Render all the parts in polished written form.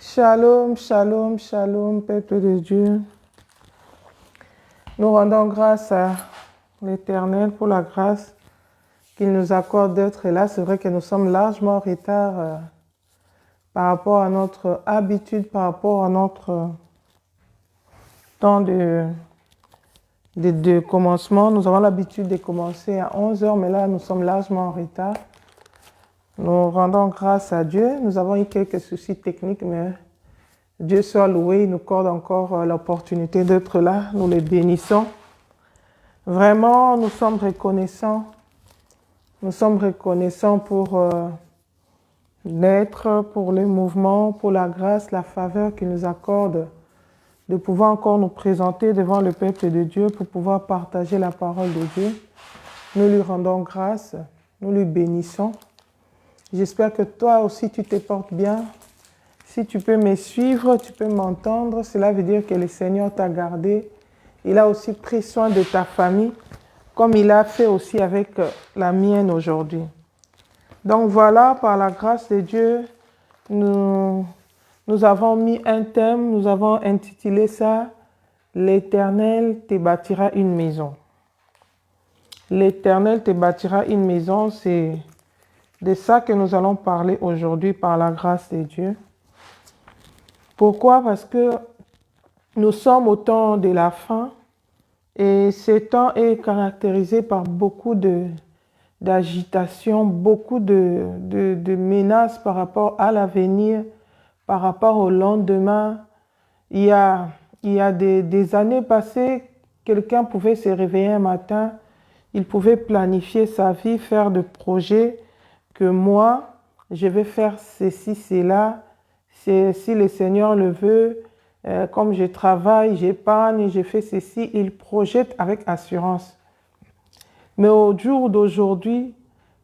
Shalom, shalom, shalom, peuple de Dieu. Nous rendons grâce à l'Éternel pour la grâce qu'il nous accorde d'être là. C'est vrai que nous sommes largement en retard par rapport à notre habitude, par rapport à notre temps de commencement. Nous avons l'habitude de commencer à 11 h, mais là, nous sommes largement en retard. Nous rendons grâce à Dieu. Nous avons eu quelques soucis techniques, mais Dieu soit loué. Il nous accorde encore l'opportunité d'être là. Nous les bénissons. Vraiment, nous sommes reconnaissants. Nous sommes reconnaissants pour l'être, pour le mouvement, pour la grâce, la faveur qu'il nous accorde de pouvoir encore nous présenter devant le peuple de Dieu pour pouvoir partager la parole de Dieu. Nous lui rendons grâce. Nous lui bénissons. J'espère que toi aussi tu te portes bien. Si tu peux me suivre, tu peux m'entendre. Cela veut dire que le Seigneur t'a gardé. Il a aussi pris soin de ta famille, comme il a fait aussi avec la mienne aujourd'hui. Donc voilà, par la grâce de Dieu, nous avons mis un thème, nous avons intitulé ça « L'Éternel te bâtira une maison ». L'Éternel te bâtira une maison, c'est de ça que nous allons parler aujourd'hui par la grâce de Dieu. Pourquoi? Parce que nous sommes au temps de la fin et ce temps est caractérisé par beaucoup d'agitation, beaucoup de menaces par rapport à l'avenir, par rapport au lendemain. Il y a des années passées, quelqu'un pouvait se réveiller un matin, il pouvait planifier sa vie, faire des projets, que moi, je vais faire ceci, cela, si le Seigneur le veut, comme je travaille, j'épargne, je fais ceci, il projette avec assurance. Mais au jour d'aujourd'hui,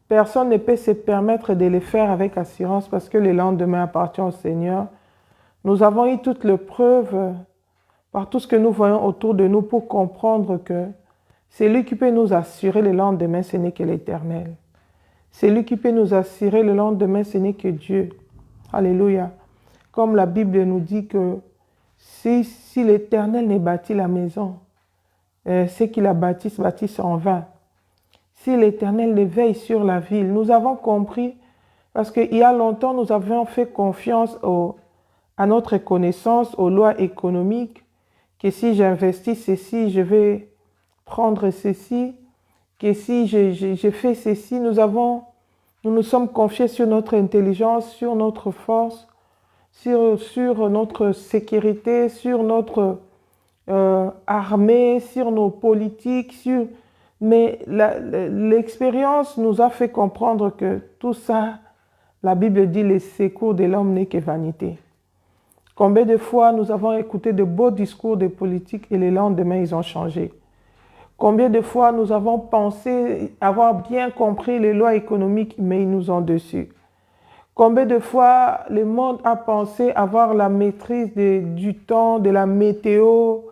personne ne peut se permettre de le faire avec assurance parce que le lendemain appartient au Seigneur. Nous avons eu toutes les preuves par tout ce que nous voyons autour de nous pour comprendre que celui qui peut nous assurer le lendemain, ce n'est que l'Éternel. Celui qui peut nous assurer le lendemain, ce n'est que Dieu. Alléluia. Comme la Bible nous dit que si l'Éternel ne bâtit la maison, ceux qui la bâtissent en vain. Si l'Éternel ne veille sur la ville, nous avons compris, parce qu'il y a longtemps, nous avions fait confiance à notre connaissance, aux lois économiques, que si j'investis ceci, je vais prendre ceci, que si je fais ceci, nous nous sommes confiés sur notre intelligence, sur notre force, sur notre sécurité, sur notre armée, sur nos politiques, mais l'expérience nous a fait comprendre que tout ça, la Bible dit, le secours de l'homme n'est que vanité. Combien de fois nous avons écouté de beaux discours de politiques et le lendemain, ils ont changé. Combien de fois nous avons pensé avoir bien compris les lois économiques, mais ils nous ont déçus. Combien de fois le monde a pensé avoir la maîtrise du temps, de la météo,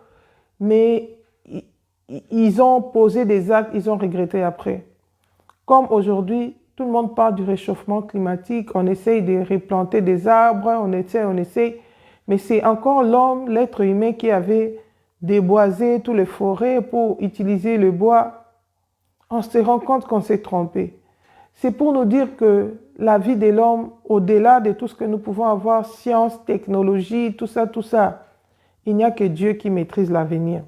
mais ils ont posé des actes, ils ont regretté après. Comme aujourd'hui, tout le monde parle du réchauffement climatique, on essaye de replanter des arbres, on essaye, mais c'est encore l'homme, l'être humain qui avait déboisé toutes les forêts pour utiliser le bois. On se rend compte qu'on s'est trompé. C'est pour nous dire que la vie de l'homme, au-delà de tout ce que nous pouvons avoir, science, technologie, tout ça, il n'y a que Dieu qui maîtrise l'avenir.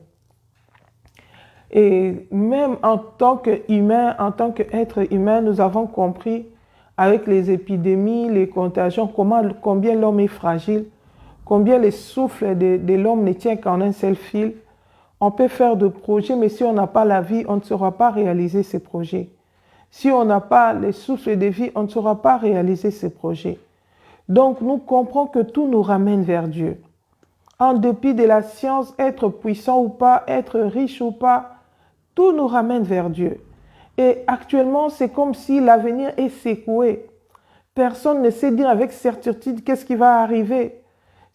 Et même en tant qu'humain, en tant qu'être humain, nous avons compris avec les épidémies, les contagions, combien l'homme est fragile, combien le souffle de l'homme ne tient qu'en un seul fil. On peut faire des projets, mais si on n'a pas la vie, on ne saura pas réaliser ces projets. Si on n'a pas le souffle de vie, on ne saura pas réaliser ces projets. Donc, nous comprenons que tout nous ramène vers Dieu. En dépit de la science, être puissant ou pas, être riche ou pas, tout nous ramène vers Dieu. Et actuellement, c'est comme si l'avenir est secoué. Personne ne sait dire avec certitude qu'est-ce qui va arriver.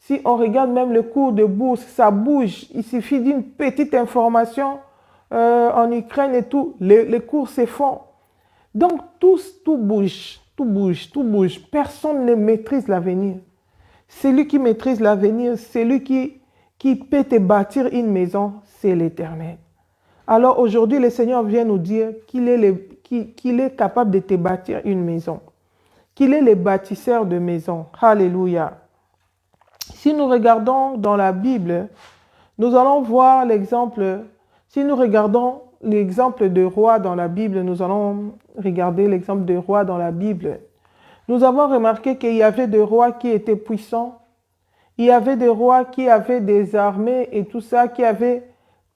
Si on regarde même le cours de bourse, ça bouge. Il suffit d'une petite information en Ukraine et tout, les cours s'effondrent. Donc, tout bouge, tout bouge, tout bouge. Personne ne maîtrise l'avenir. Celui qui maîtrise l'avenir, celui qui peut te bâtir une maison, c'est l'Éternel. Alors aujourd'hui, le Seigneur vient nous dire qu'il est capable de te bâtir une maison, qu'il est le bâtisseur de maison. Alléluia. Si nous regardons dans la Bible, nous allons voir l'exemple, si nous regardons l'exemple de roi dans la Bible, nous allons regarder l'exemple de roi dans la Bible. Nous avons remarqué qu'il y avait des rois qui étaient puissants, il y avait des rois qui avaient des armées et tout ça, qui avaient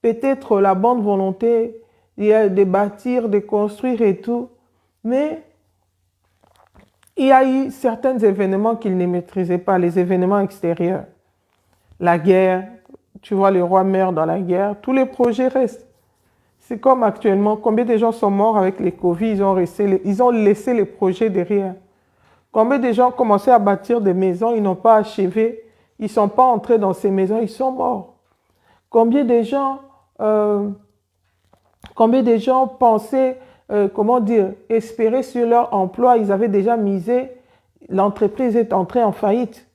peut-être la bonne volonté de bâtir, de construire et tout, mais il y a eu certains événements qu'ils ne maîtrisaient pas, les événements extérieurs. La guerre, tu vois, les rois meurent dans la guerre, tous les projets restent. C'est comme actuellement, combien de gens sont morts avec les Covid, ils ont laissé les projets derrière. Combien de gens ont commencé à bâtir des maisons, ils n'ont pas achevé, ils ne sont pas entrés dans ces maisons, ils sont morts. Combien de gens pensaient, espérer sur leur emploi, ils avaient déjà misé, l'entreprise est entrée en faillite.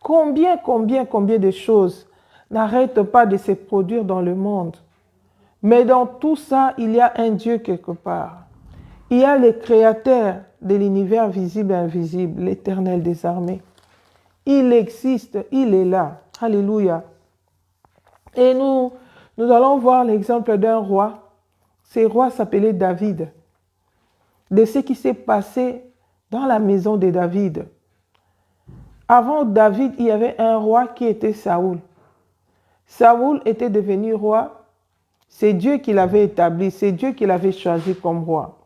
Combien de choses n'arrêtent pas de se produire dans le monde. Mais dans tout ça, il y a un Dieu quelque part. Il y a le créateur de l'univers visible et invisible, l'Éternel des armées. Il existe, il est là. Alléluia. Et nous allons voir l'exemple d'un roi. Ce roi s'appelait David. De ce qui s'est passé dans la maison de David. Avant David, il y avait un roi qui était Saoul. Saoul était devenu roi. C'est Dieu qui l'avait établi, c'est Dieu qui l'avait choisi comme roi.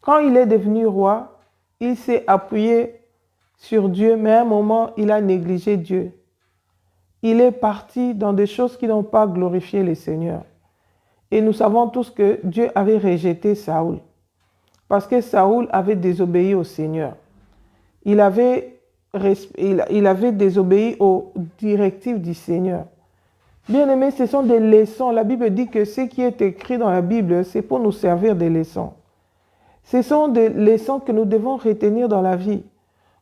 Quand il est devenu roi, il s'est appuyé sur Dieu, mais à un moment, il a négligé Dieu. Il est parti dans des choses qui n'ont pas glorifié le Seigneur. Et nous savons tous que Dieu avait rejeté Saoul, parce que Saoul avait désobéi au Seigneur. Il avait désobéi aux directives du Seigneur. Bien-aimés, ce sont des leçons. La Bible dit que ce qui est écrit dans la Bible, c'est pour nous servir des leçons. Ce sont des leçons que nous devons retenir dans la vie.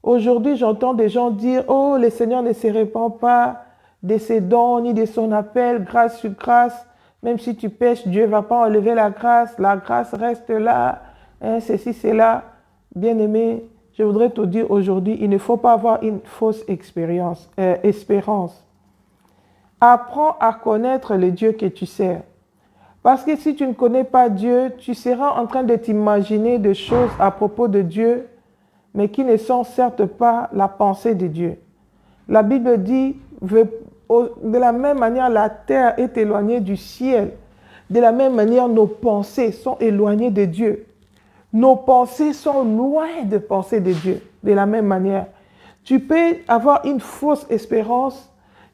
Aujourd'hui, j'entends des gens dire « Oh, le Seigneur ne se répand pas de ses dons ni de son appel, grâce sur grâce. Même si tu pèches, Dieu ne va pas enlever la grâce reste là. Hein, ceci, cela. » Bien-aimé, je voudrais te dire aujourd'hui, il ne faut pas avoir une fausse espérance. Apprends à connaître le Dieu que tu sers. Parce que si tu ne connais pas Dieu, tu seras en train de t'imaginer des choses à propos de Dieu, mais qui ne sont certes pas la pensée de Dieu. La Bible dit, de la même manière, la terre est éloignée du ciel. De la même manière, nos pensées sont éloignées de Dieu. Nos pensées sont loin de penser de Dieu. De la même manière, tu peux avoir une fausse espérance.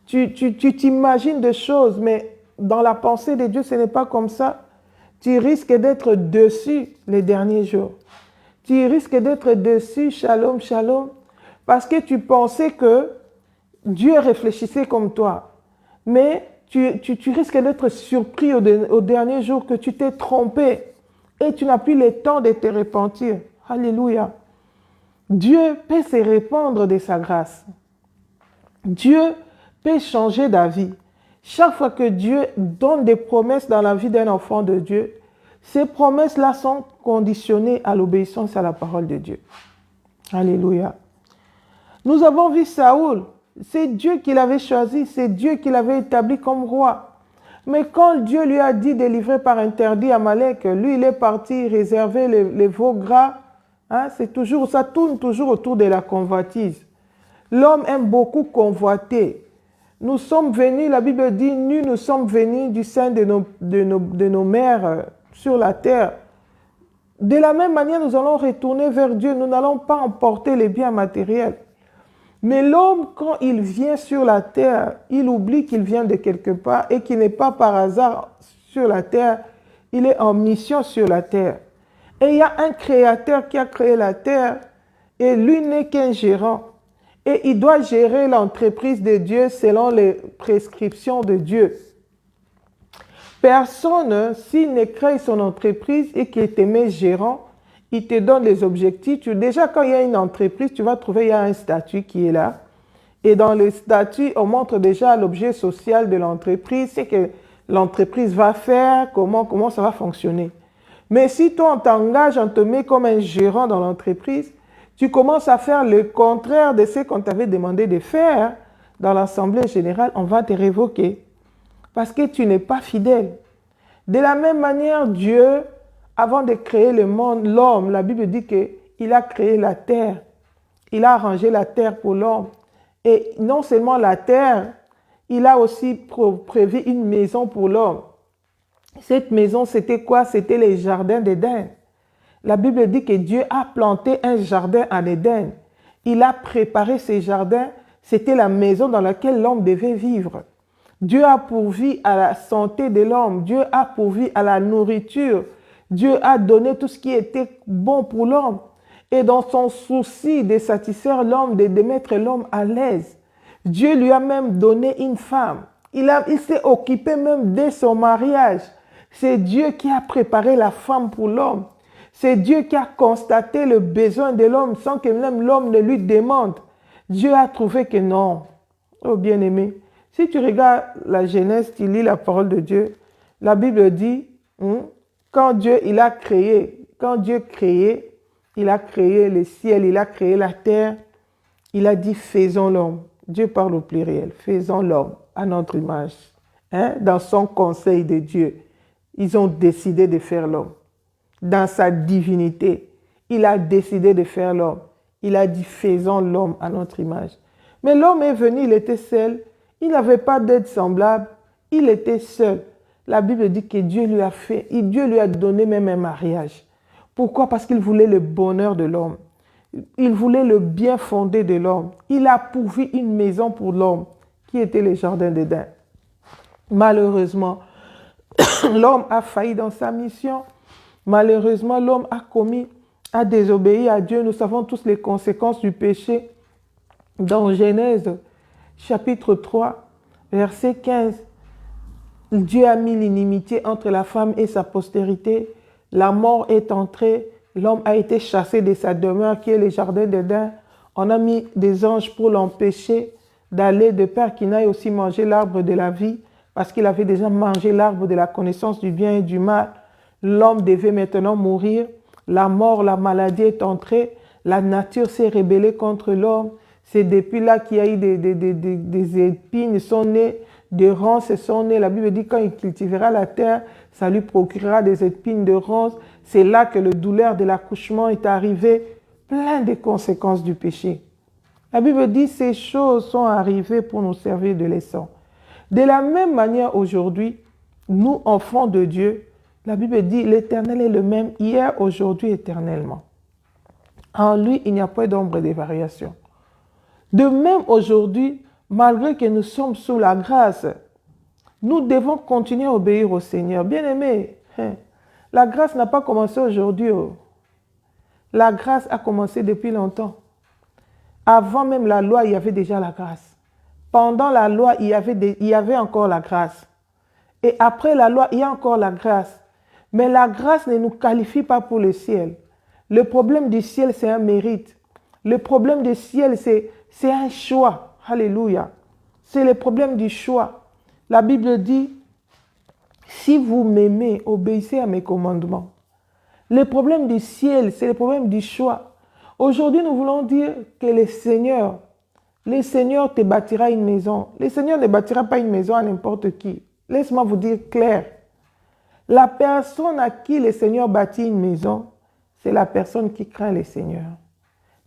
Tu t'imagines des choses, mais dans la pensée de Dieu, ce n'est pas comme ça. Tu risques d'être déçu les derniers jours. Tu risques d'être déçu, shalom, shalom, parce que tu pensais que Dieu réfléchissait comme toi. Mais tu risques d'être surpris au dernier jour que tu t'es trompé et tu n'as plus le temps de te repentir. Alléluia. Dieu peut se répandre de sa grâce. Dieu peut changer d'avis. Chaque fois que Dieu donne des promesses dans la vie d'un enfant de Dieu, ces promesses-là sont conditionnées à l'obéissance à la parole de Dieu. Alléluia. Nous avons vu Saoul. C'est Dieu qui l'avait choisi, c'est Dieu qui l'avait établi comme roi. Mais quand Dieu lui a dit de livrer par interdit Amalek, lui, il est parti réserver les veaux gras. Hein, ça tourne toujours autour de la convoitise. L'homme aime beaucoup convoiter. Nous sommes venus, la Bible dit, nous sommes venus du sein de nos mères sur la terre. De la même manière, nous allons retourner vers Dieu. Nous n'allons pas emporter les biens matériels. Mais l'homme, quand il vient sur la terre, il oublie qu'il vient de quelque part et qu'il n'est pas par hasard sur la terre. Il est en mission sur la terre. Et il y a un créateur qui a créé la terre et lui n'est qu'un gérant. Et il doit gérer l'entreprise de Dieu selon les prescriptions de Dieu. Personne, s'il ne crée son entreprise et qu'il est aimé gérant, Il te donne les objectifs. Déjà, quand il y a une entreprise, tu vas trouver, il y a un statut qui est là. Et dans le statut, on montre déjà l'objet social de l'entreprise, c'est que l'entreprise va faire, comment ça va fonctionner. Mais si toi, on t'engage, on te met comme un gérant dans l'entreprise, tu commences à faire le contraire de ce qu'on t'avait demandé de faire dans l'Assemblée générale, on va te révoquer parce que tu n'es pas fidèle. De la même manière, Dieu, avant de créer le monde, l'homme, la Bible dit qu'il a créé la terre. Il a arrangé la terre pour l'homme. Et non seulement la terre, il a aussi prévu une maison pour l'homme. Cette maison, c'était quoi? C'était les jardins d'Éden. La Bible dit que Dieu a planté un jardin en Éden. Il a préparé ces jardins. C'était la maison dans laquelle l'homme devait vivre. Dieu a pourvu à la santé de l'homme. Dieu a pourvu à la nourriture. Dieu a donné tout ce qui était bon pour l'homme. Et dans son souci de satisfaire l'homme, de mettre l'homme à l'aise, Dieu lui a même donné une femme. Il s'est occupé même de son mariage. C'est Dieu qui a préparé la femme pour l'homme. C'est Dieu qui a constaté le besoin de l'homme sans que même l'homme ne lui demande. Dieu a trouvé que non. Oh bien-aimé, si tu regardes la Genèse, tu lis la parole de Dieu, la Bible dit, quand Dieu a créé le ciel, il a créé la terre, il a dit faisons l'homme. Dieu parle au pluriel, faisons l'homme à notre image. Dans son conseil de Dieu, ils ont décidé de faire l'homme. Dans sa divinité, il a décidé de faire l'homme. Il a dit faisons l'homme à notre image. Mais l'homme est venu, il était seul. Il n'avait pas d'aide semblable. Il était seul. La Bible dit que Dieu lui a donné même un mariage. Pourquoi? Parce qu'il voulait le bonheur de l'homme. Il voulait le bien fondé de l'homme. Il a pourvu une maison pour l'homme, qui était le jardin d'Éden. Malheureusement, l'homme a failli dans sa mission. Malheureusement, l'homme a désobéi à Dieu. Nous savons tous les conséquences du péché. Dans Genèse, chapitre 3, verset 15, Dieu a mis l'inimitié entre la femme et sa postérité. La mort est entrée. L'homme a été chassé de sa demeure qui est le jardin d'Éden. On a mis des anges pour l'empêcher d'aller de peur qu'il n'aille aussi manger l'arbre de la vie parce qu'il avait déjà mangé l'arbre de la connaissance du bien et du mal. L'homme devait maintenant mourir. La mort, la maladie est entrée. La nature s'est rébellée contre l'homme. C'est depuis là qu'il y a eu des épines sont nées, des ronces sont nées. La Bible dit quand il cultivera la terre, ça lui procurera des épines de ronces. C'est là que le douleur de l'accouchement est arrivé. Plein de conséquences du péché. La Bible dit ces choses sont arrivées pour nous servir de leçon. De la même manière aujourd'hui, nous, enfants de Dieu, la Bible dit l'Éternel est le même hier, aujourd'hui, éternellement. En lui, il n'y a pas d'ombre de variation. De même aujourd'hui, malgré que nous sommes sous la grâce, nous devons continuer à obéir au Seigneur. Bien-aimés, la grâce n'a pas commencé aujourd'hui. La grâce a commencé depuis longtemps. Avant même la loi, il y avait déjà la grâce. Pendant la loi, il y avait encore la grâce. Et après la loi, il y a encore la grâce. Mais la grâce ne nous qualifie pas pour le ciel. Le problème du ciel, c'est un mérite. Le problème du ciel, c'est un choix. Alléluia. C'est le problème du choix. La Bible dit, si vous m'aimez, obéissez à mes commandements. Le problème du ciel, c'est le problème du choix. Aujourd'hui, nous voulons dire que le Seigneur te bâtira une maison. Le Seigneur ne bâtira pas une maison à n'importe qui. Laisse-moi vous dire clair. La personne à qui le Seigneur bâtit une maison, c'est la personne qui craint le Seigneur.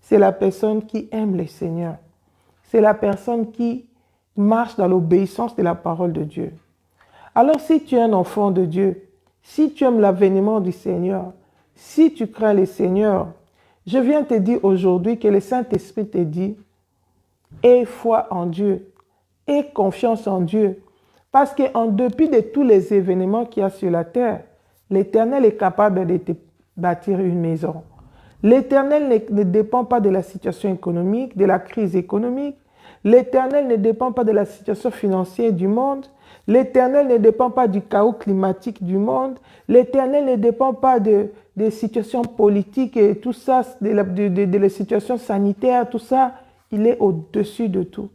C'est la personne qui aime le Seigneur. C'est la personne qui marche dans l'obéissance de la parole de Dieu. Alors si tu es un enfant de Dieu, si tu aimes l'avènement du Seigneur, si tu crains le Seigneur, je viens te dire aujourd'hui que le Saint-Esprit te dit, aie foi en Dieu, aie confiance en Dieu. Parce qu'en dépit de tous les événements qu'il y a sur la terre, l'Éternel est capable de te bâtir une maison. L'Éternel ne dépend pas de la situation économique, de la crise économique. L'Éternel ne dépend pas de la situation financière du monde. L'Éternel ne dépend pas du chaos climatique du monde. L'Éternel ne dépend pas des situations politiques et tout ça, de la situation sanitaire, tout ça. Il est au-dessus de tout.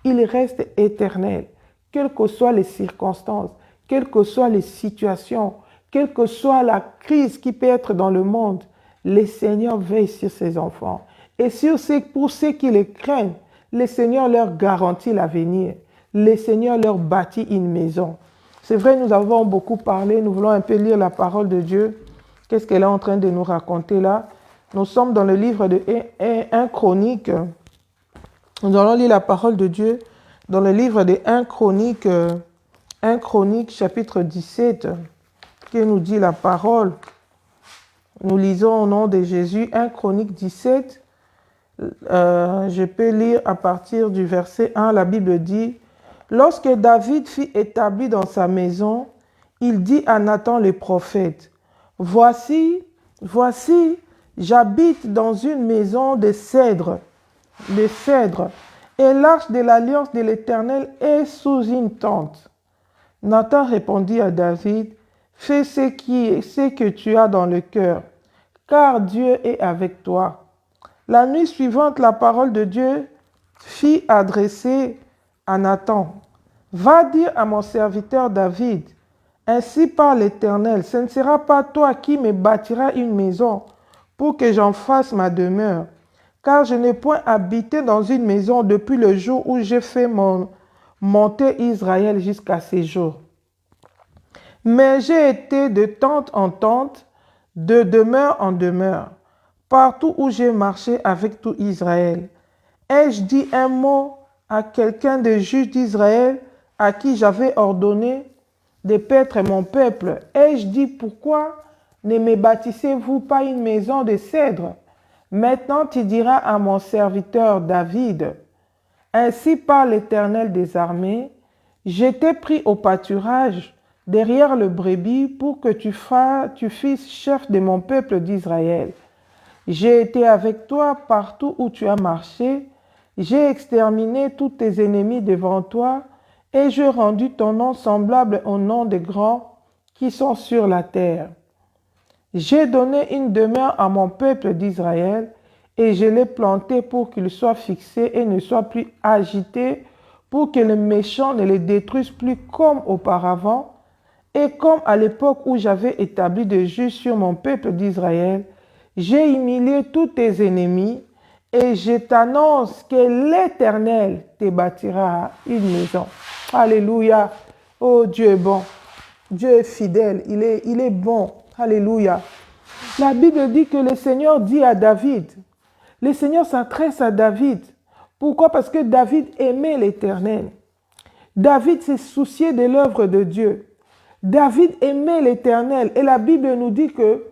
Il reste éternel, quelles que soient les circonstances, quelles que soient les situations, quelle que soit la crise qui peut être dans le monde. Le Seigneur veille sur ses enfants. Et pour ceux qui les craignent, le Seigneur leur garantit l'avenir. Le Seigneur leur bâtit une maison. C'est vrai, nous avons beaucoup parlé, nous voulons un peu lire la parole de Dieu. Qu'est-ce qu'elle est en train de nous raconter là? Nous sommes dans le livre de 1 Chronique. Nous allons lire la parole de Dieu dans le livre de 1 Chronique, 1 Chronique chapitre 17, qui nous dit la parole. Nous lisons au nom de Jésus 1 Chronique 17. Je peux lire à partir du verset 1, la Bible dit: Lorsque David fut établi dans sa maison, il dit à Nathan le prophète: Voici, j'habite dans une maison de cèdre, et l'arche de l'alliance de l'Éternel est sous une tente. Nathan répondit à David: Fais ce que tu as dans le cœur, car Dieu est avec toi. La nuit suivante, la parole de Dieu fit adresser à Nathan: Va dire à mon serviteur David: Ainsi parle l'Éternel, ce ne sera pas toi qui me bâtiras une maison pour que j'en fasse ma demeure, car je n'ai point habité dans une maison depuis le jour où j'ai fait monter Israël jusqu'à ces jours. Mais j'ai été de tente en tente, de demeure en demeure, partout où j'ai marché avec tout Israël. Ai-je dit un mot à quelqu'un de juge d'Israël à qui j'avais ordonné de paître mon peuple? Ai-je dit: Pourquoi ne me bâtissez-vous pas une maison de cèdre? Maintenant tu diras à mon serviteur David: Ainsi parle l'Éternel des armées, je t'ai pris au pâturage derrière le brebis pour que tu fisses chef de mon peuple d'Israël. J'ai été avec toi partout où tu as marché, j'ai exterminé tous tes ennemis devant toi, et j'ai rendu ton nom semblable au nom des grands qui sont sur la terre. J'ai donné une demeure à mon peuple d'Israël, et je l'ai planté pour qu'il soit fixé et ne soit plus agité, pour que les méchants ne le détruisent plus comme auparavant, et comme à l'époque où j'avais établi des juges sur mon peuple d'Israël. J'ai humilié tous tes ennemis, et je t'annonce que l'Éternel te bâtira une maison. Alléluia. Oh, Dieu est bon. Dieu est fidèle. Il est bon. Alléluia. La Bible dit que le Seigneur dit à David, le Seigneur s'adresse à David. Pourquoi? Parce que David aimait l'Éternel. David s'est soucié de l'œuvre de Dieu. David aimait l'Éternel. Et la Bible nous dit que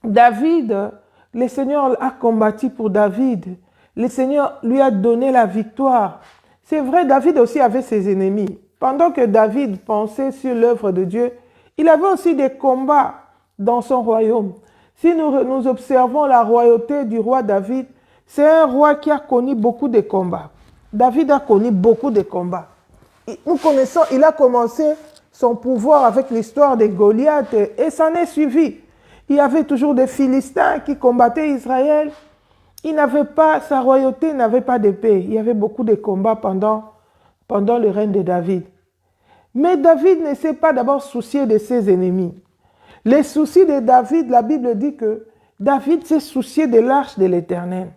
David, le Seigneur a combattu pour David. Le Seigneur lui a donné la victoire. C'est vrai, David aussi avait ses ennemis. Pendant que David pensait sur l'œuvre de Dieu, il avait aussi des combats dans son royaume. Si nous observons la royauté du roi David, c'est un roi qui a connu beaucoup de combats. David a connu beaucoup de combats. Nous connaissons, il a commencé son pouvoir avec l'histoire de Goliath et ça n'est suivi. Il y avait toujours des Philistins qui combattaient Israël. Sa royauté n'avait pas de paix. Il y avait beaucoup de combats pendant le règne de David. Mais David ne s'est pas d'abord soucié de ses ennemis. Les soucis de David, la Bible dit que David s'est soucié de l'arche de l'Éternel.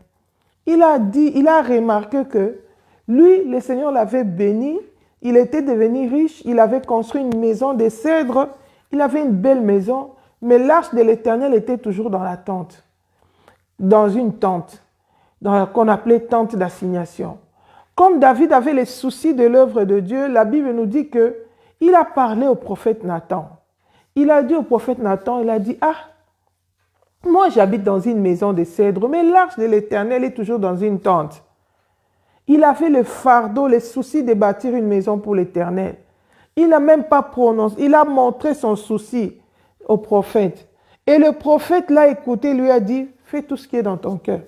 Il a remarqué que lui, le Seigneur l'avait béni, il était devenu riche, il avait construit une maison de cèdre, il avait une belle maison, mais l'arche de l'Éternel était toujours dans la tente, dans une tente, qu'on appelait tente d'assignation. Comme David avait les soucis de l'œuvre de Dieu, la Bible nous dit qu'il a parlé au prophète Nathan. Il a dit au prophète Nathan, il a dit: Ah, moi j'habite dans une maison de cèdre, mais l'arche de l'Éternel est toujours dans une tente. Il avait le fardeau, les soucis de bâtir une maison pour l'Éternel. Il n'a même pas prononcé, il a montré son souci au prophète. Et le prophète l'a écouté, lui a dit: Fais tout ce qui est dans ton cœur,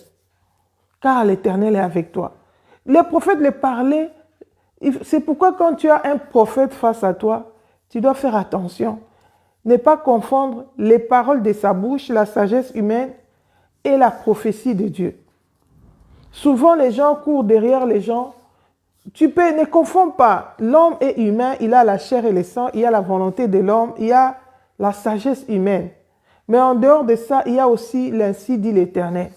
car l'Éternel est avec toi. Les prophètes les parlaient. C'est pourquoi quand tu as un prophète face à toi, tu dois faire attention. Ne pas confondre les paroles de sa bouche, la sagesse humaine et la prophétie de Dieu. Souvent, les gens courent derrière les gens. Ne confonds pas. L'homme est humain, il a la chair et le sang, il y a la volonté de l'homme, il y a la sagesse humaine. Mais en dehors de ça, il y a aussi l'ainsi dit l'Éternel.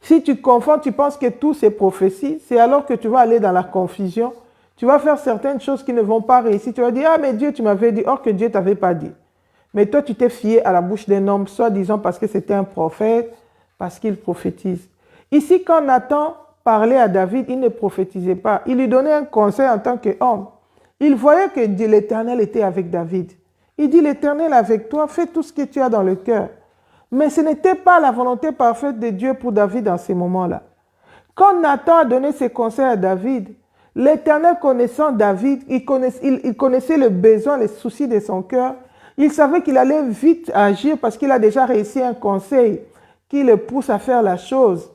Si tu confonds, tu penses que tout c'est prophétie, c'est alors que tu vas aller dans la confusion. Tu vas faire certaines choses qui ne vont pas réussir. Tu vas dire, ah mais Dieu, tu m'avais dit, or que Dieu ne t'avait pas dit. Mais toi, tu t'es fié à la bouche d'un homme, soi-disant parce que c'était un prophète, parce qu'il prophétise. Ici, quand Nathan parlait à David, il ne prophétisait pas. Il lui donnait un conseil en tant qu'homme. Il voyait que l'Éternel était avec David. Il dit, l'Éternel est avec toi, fais tout ce que tu as dans le cœur. Mais ce n'était pas la volonté parfaite de Dieu pour David dans ces moments-là. Quand Nathan a donné ses conseils à David, l'Éternel connaissant David, il connaissait le besoin, les soucis de son cœur. Il savait qu'il allait vite agir parce qu'il a déjà réussi un conseil qui le pousse à faire la chose.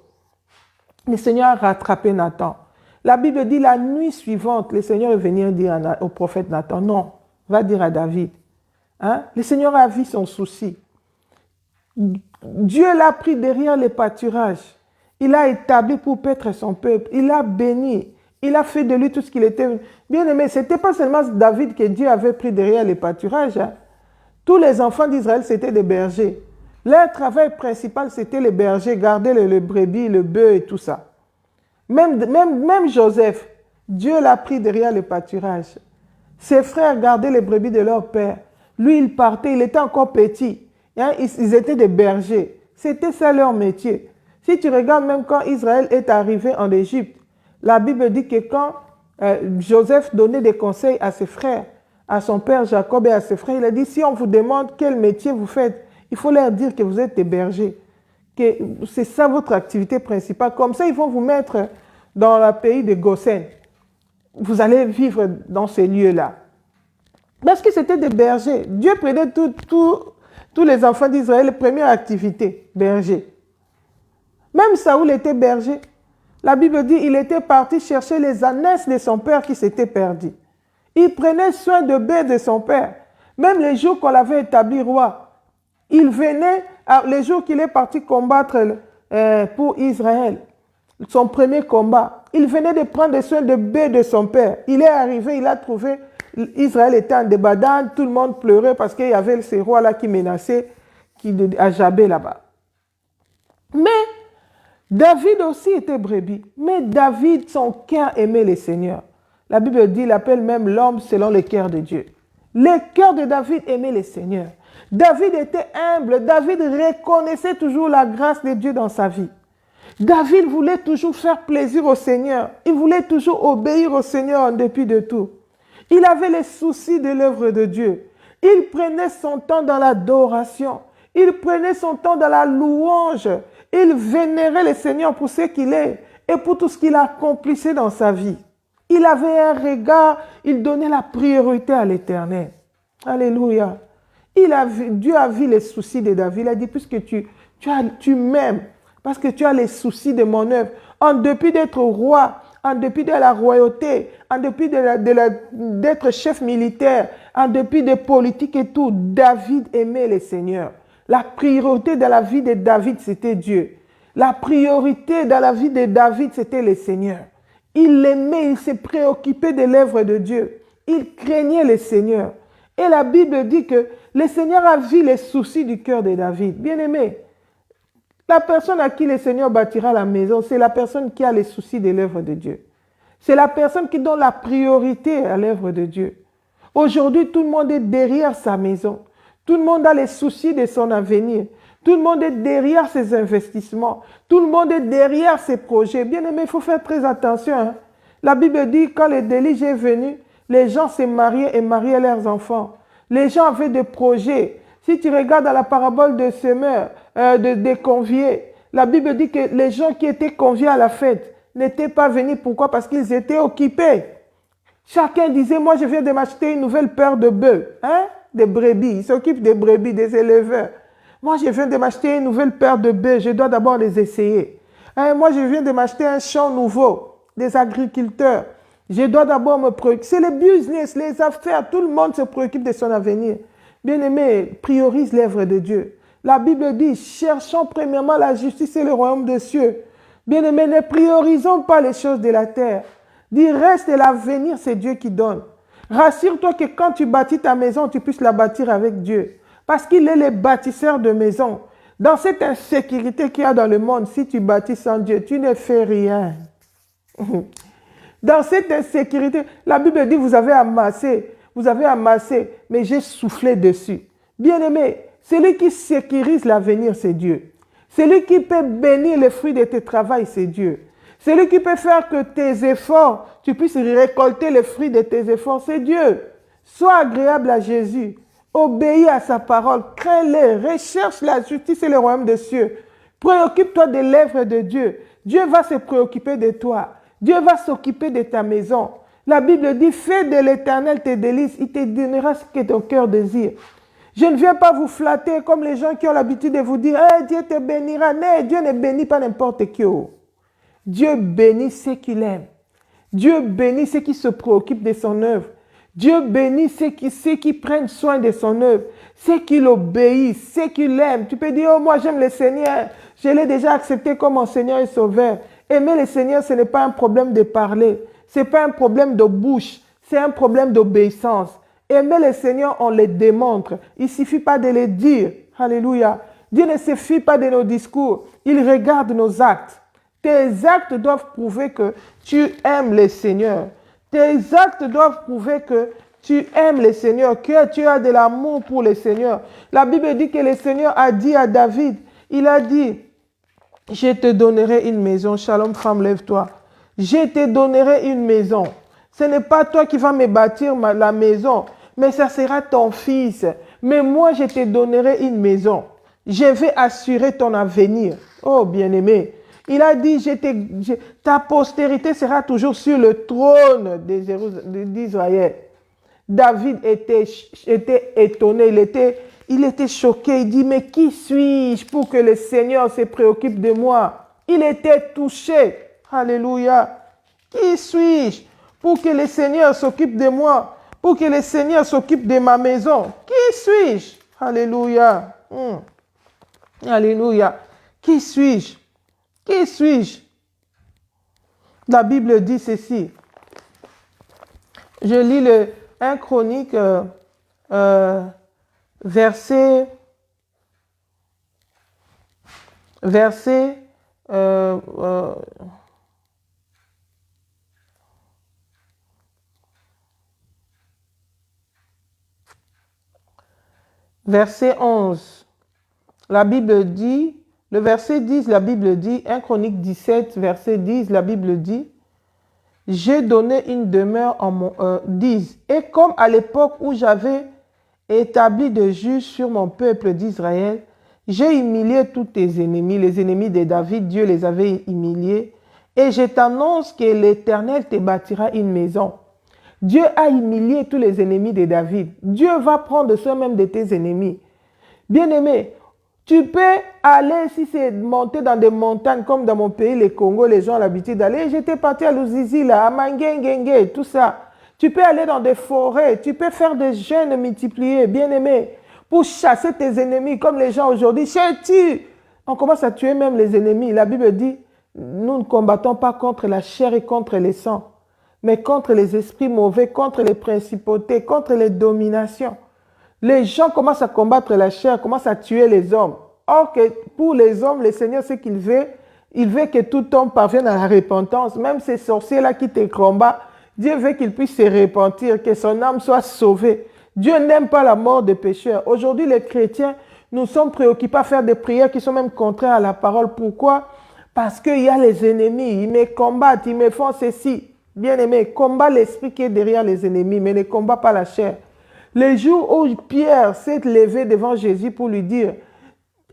Le Seigneur a rattrapé Nathan. La Bible dit la nuit suivante, le Seigneur est venu dire au prophète Nathan, non, va dire à David. Hein? Le Seigneur a vu son souci. Dieu l'a pris derrière les pâturages. Il l'a établi pour paître son peuple. Il l'a béni. Il a fait de lui tout ce qu'il était. Bien aimé, ce n'était pas seulement David que Dieu avait pris derrière les pâturages. Hein. Tous les enfants d'Israël, c'était des bergers. Leur travail principal, c'était les bergers, garder le brebis, le bœuf et tout ça. Même Joseph, Dieu l'a pris derrière les pâturages. Ses frères gardaient les brebis de leur père. Lui, il partait, il était encore petit. Hein, ils étaient des bergers. C'était ça leur métier. Si tu regardes même quand Israël est arrivé en Égypte, la Bible dit que quand Joseph donnait des conseils à ses frères, à son père Jacob et à ses frères, il a dit, si on vous demande quel métier vous faites, il faut leur dire que vous êtes des bergers, que c'est ça votre activité principale. Comme ça, ils vont vous mettre dans le pays de Goshen. Vous allez vivre dans ces lieux-là. Parce que c'était des bergers. Dieu prenait tous les enfants d'Israël, première activité, berger. Même Saoul était berger. La Bible dit qu'il était parti chercher les ânesses de son père qui s'étaient perdus. Il prenait soin de bêtes de son père. Même les jours qu'on l'avait établi roi, il venait, les jours qu'il est parti combattre pour Israël, son premier combat, il venait de prendre soin de bêtes de son père. Il est arrivé, il a trouvé, Israël était en débandade, tout le monde pleurait parce qu'il y avait ces rois-là qui menaçaient, à Jabé là-bas. Mais David aussi était brebis. Mais David, son cœur aimait le Seigneur. La Bible dit, il appelle même l'homme selon le cœur de Dieu. Le cœur de David aimait le Seigneur. David était humble. David reconnaissait toujours la grâce de Dieu dans sa vie. David voulait toujours faire plaisir au Seigneur. Il voulait toujours obéir au Seigneur en dépit de tout. Il avait les soucis de l'œuvre de Dieu. Il prenait son temps dans l'adoration. Il prenait son temps dans la louange. Il vénérait le Seigneur pour ce qu'il est et pour tout ce qu'il accomplissait dans sa vie. Il avait un regard, il donnait la priorité à l'Éternel. Alléluia. Dieu a vu les soucis de David. Il a dit, puisque tu m'aimes, parce que tu as les soucis de mon œuvre, en dépit d'être roi, en dépit de la royauté, en dépit d'être chef militaire, en dépit de politique et tout, David aimait le Seigneur. La priorité dans la vie de David, c'était Dieu. La priorité dans la vie de David, c'était le Seigneur. Il l'aimait, il s'est préoccupé de l'œuvre de Dieu. Il craignait le Seigneur. Et la Bible dit que le Seigneur a vu les soucis du cœur de David. Bien-aimé, la personne à qui le Seigneur bâtira la maison, c'est la personne qui a les soucis de l'œuvre de Dieu. C'est la personne qui donne la priorité à l'œuvre de Dieu. Aujourd'hui, tout le monde est derrière sa maison. Tout le monde a les soucis de son avenir. Tout le monde est derrière ses investissements. Tout le monde est derrière ses projets. Bien aimé, il faut faire très attention. Hein? La Bible dit, quand le déluge est venu, les gens se mariaient et mariaient leurs enfants. Les gens avaient des projets. Si tu regardes dans la parabole de semeurs, des conviés, la Bible dit que les gens qui étaient conviés à la fête n'étaient pas venus. Pourquoi? Parce qu'ils étaient occupés. Chacun disait, moi je viens de m'acheter une nouvelle paire de bœufs, hein? Des brebis. Ils s'occupent des brebis, des éleveurs. Moi je viens de m'acheter une nouvelle paire de bœufs, je dois d'abord les essayer. Hein? Moi je viens de m'acheter un champ nouveau. des agriculteurs. Je dois d'abord me préoccuper. C'est le business, les affaires. Tout le monde se préoccupe de son avenir. Bien-aimé, priorise l'œuvre de Dieu. La Bible dit, cherchons premièrement la justice et le royaume des cieux. Bien-aimé, ne priorisons pas les choses de la terre. Dis, reste l'avenir, c'est Dieu qui donne. Rassure-toi que quand tu bâtis ta maison, tu puisses la bâtir avec Dieu. Parce qu'il est le bâtisseur de maison. Dans cette insécurité qu'il y a dans le monde, si tu bâtis sans Dieu, tu ne fais rien. Dans cette insécurité, la Bible dit, vous avez amassé, mais j'ai soufflé dessus. Bien-aimé, celui qui sécurise l'avenir, c'est Dieu. Celui qui peut bénir les fruits de tes travaux, c'est Dieu. Celui qui peut faire que tes efforts, tu puisses récolter les fruits de tes efforts, c'est Dieu. Sois agréable à Jésus. Obéis à sa parole. Crée-le. Recherche la justice et le royaume des cieux. Préoccupe-toi de l'œuvre de Dieu. Dieu va se préoccuper de toi. Dieu va s'occuper de ta maison. La Bible dit, fais de l'Éternel tes délices. Il te donnera ce que ton cœur désire. Je ne viens pas vous flatter comme les gens qui ont l'habitude de vous dire, hey, Dieu te bénira. Non, Dieu ne bénit pas n'importe qui. Dieu bénit ceux qu'il aime. Dieu bénit ceux qui se préoccupent de son œuvre. Dieu bénit ceux qui prennent soin de son œuvre, ceux qui l'obéissent, ceux qui l'aiment. Tu peux dire, oh moi j'aime le Seigneur, je l'ai déjà accepté comme mon Seigneur et Sauveur. Aimer le Seigneur, ce n'est pas un problème de parler, ce n'est pas un problème de bouche, c'est un problème d'obéissance. Aimer le Seigneur, on le démontre. Il ne suffit pas de le dire. Alléluia. Dieu ne se fie pas de nos discours, il regarde nos actes. Tes actes doivent prouver que tu aimes le Seigneur. Tes actes doivent prouver que tu aimes le Seigneur, que tu as de l'amour pour le Seigneur. La Bible dit que le Seigneur a dit à David, il a dit, je te donnerai une maison. Shalom, femme, lève-toi. Je te donnerai une maison. Ce n'est pas toi qui vas me bâtir la maison, mais ça sera ton fils. Mais moi, je te donnerai une maison. Je vais assurer ton avenir. Oh, bien-aimé. Il a dit, ta postérité sera toujours sur le trône d'Israël. David était étonné, il était choqué. Il dit, mais qui suis-je pour que le Seigneur se préoccupe de moi? Il était touché. Alléluia. Qui suis-je pour que le Seigneur s'occupe de moi? Pour que le Seigneur s'occupe de ma maison? Qui suis-je? Alléluia. Alléluia. Qui suis-je? Qui suis-je? La Bible dit ceci. Je lis le 1 Chronique, verset 11. La Bible dit, le verset 10, la Bible dit, 1 Chronique 17, verset 10, la Bible dit, j'ai donné une demeure en mon 10. Et comme à l'époque où j'avais établi des juges sur mon peuple d'Israël, j'ai humilié tous tes ennemis, les ennemis de David, Dieu les avait humiliés. Et je t'annonce que l'Éternel te bâtira une maison. Dieu a humilié tous les ennemis de David. Dieu va prendre soin même de tes ennemis. Bien-aimé, tu peux aller, si c'est monter dans des montagnes, comme dans mon pays, le Congo, les gens ont l'habitude d'aller. J'étais parti à Luzizi, là, à Mangengenge, tout ça. Tu peux aller dans des forêts, tu peux faire des jeûnes multipliés, bien-aimé, pour chasser tes ennemis, comme les gens aujourd'hui. On commence à tuer même les ennemis. La Bible dit, nous ne combattons pas contre la chair et contre les sangs, mais contre les esprits mauvais, contre les principautés, contre les dominations. Les gens commencent à combattre la chair, commencent à tuer les hommes. Or que pour les hommes, le Seigneur, ce qu'il veut que tout homme parvienne à la repentance. Même ces sorciers-là qui te combattent, Dieu veut qu'ils puissent se repentir, que son âme soit sauvée. Dieu n'aime pas la mort des pécheurs. Aujourd'hui, les chrétiens, nous sommes préoccupés à faire des prières qui sont même contraires à la parole. Pourquoi? Parce qu'il y a les ennemis. Ils me combattent, ils me font ceci. Bien-aimé, combat l'esprit qui est derrière les ennemis, mais ne combat pas la chair. Les jours où Pierre s'est levé devant Jésus pour lui dire,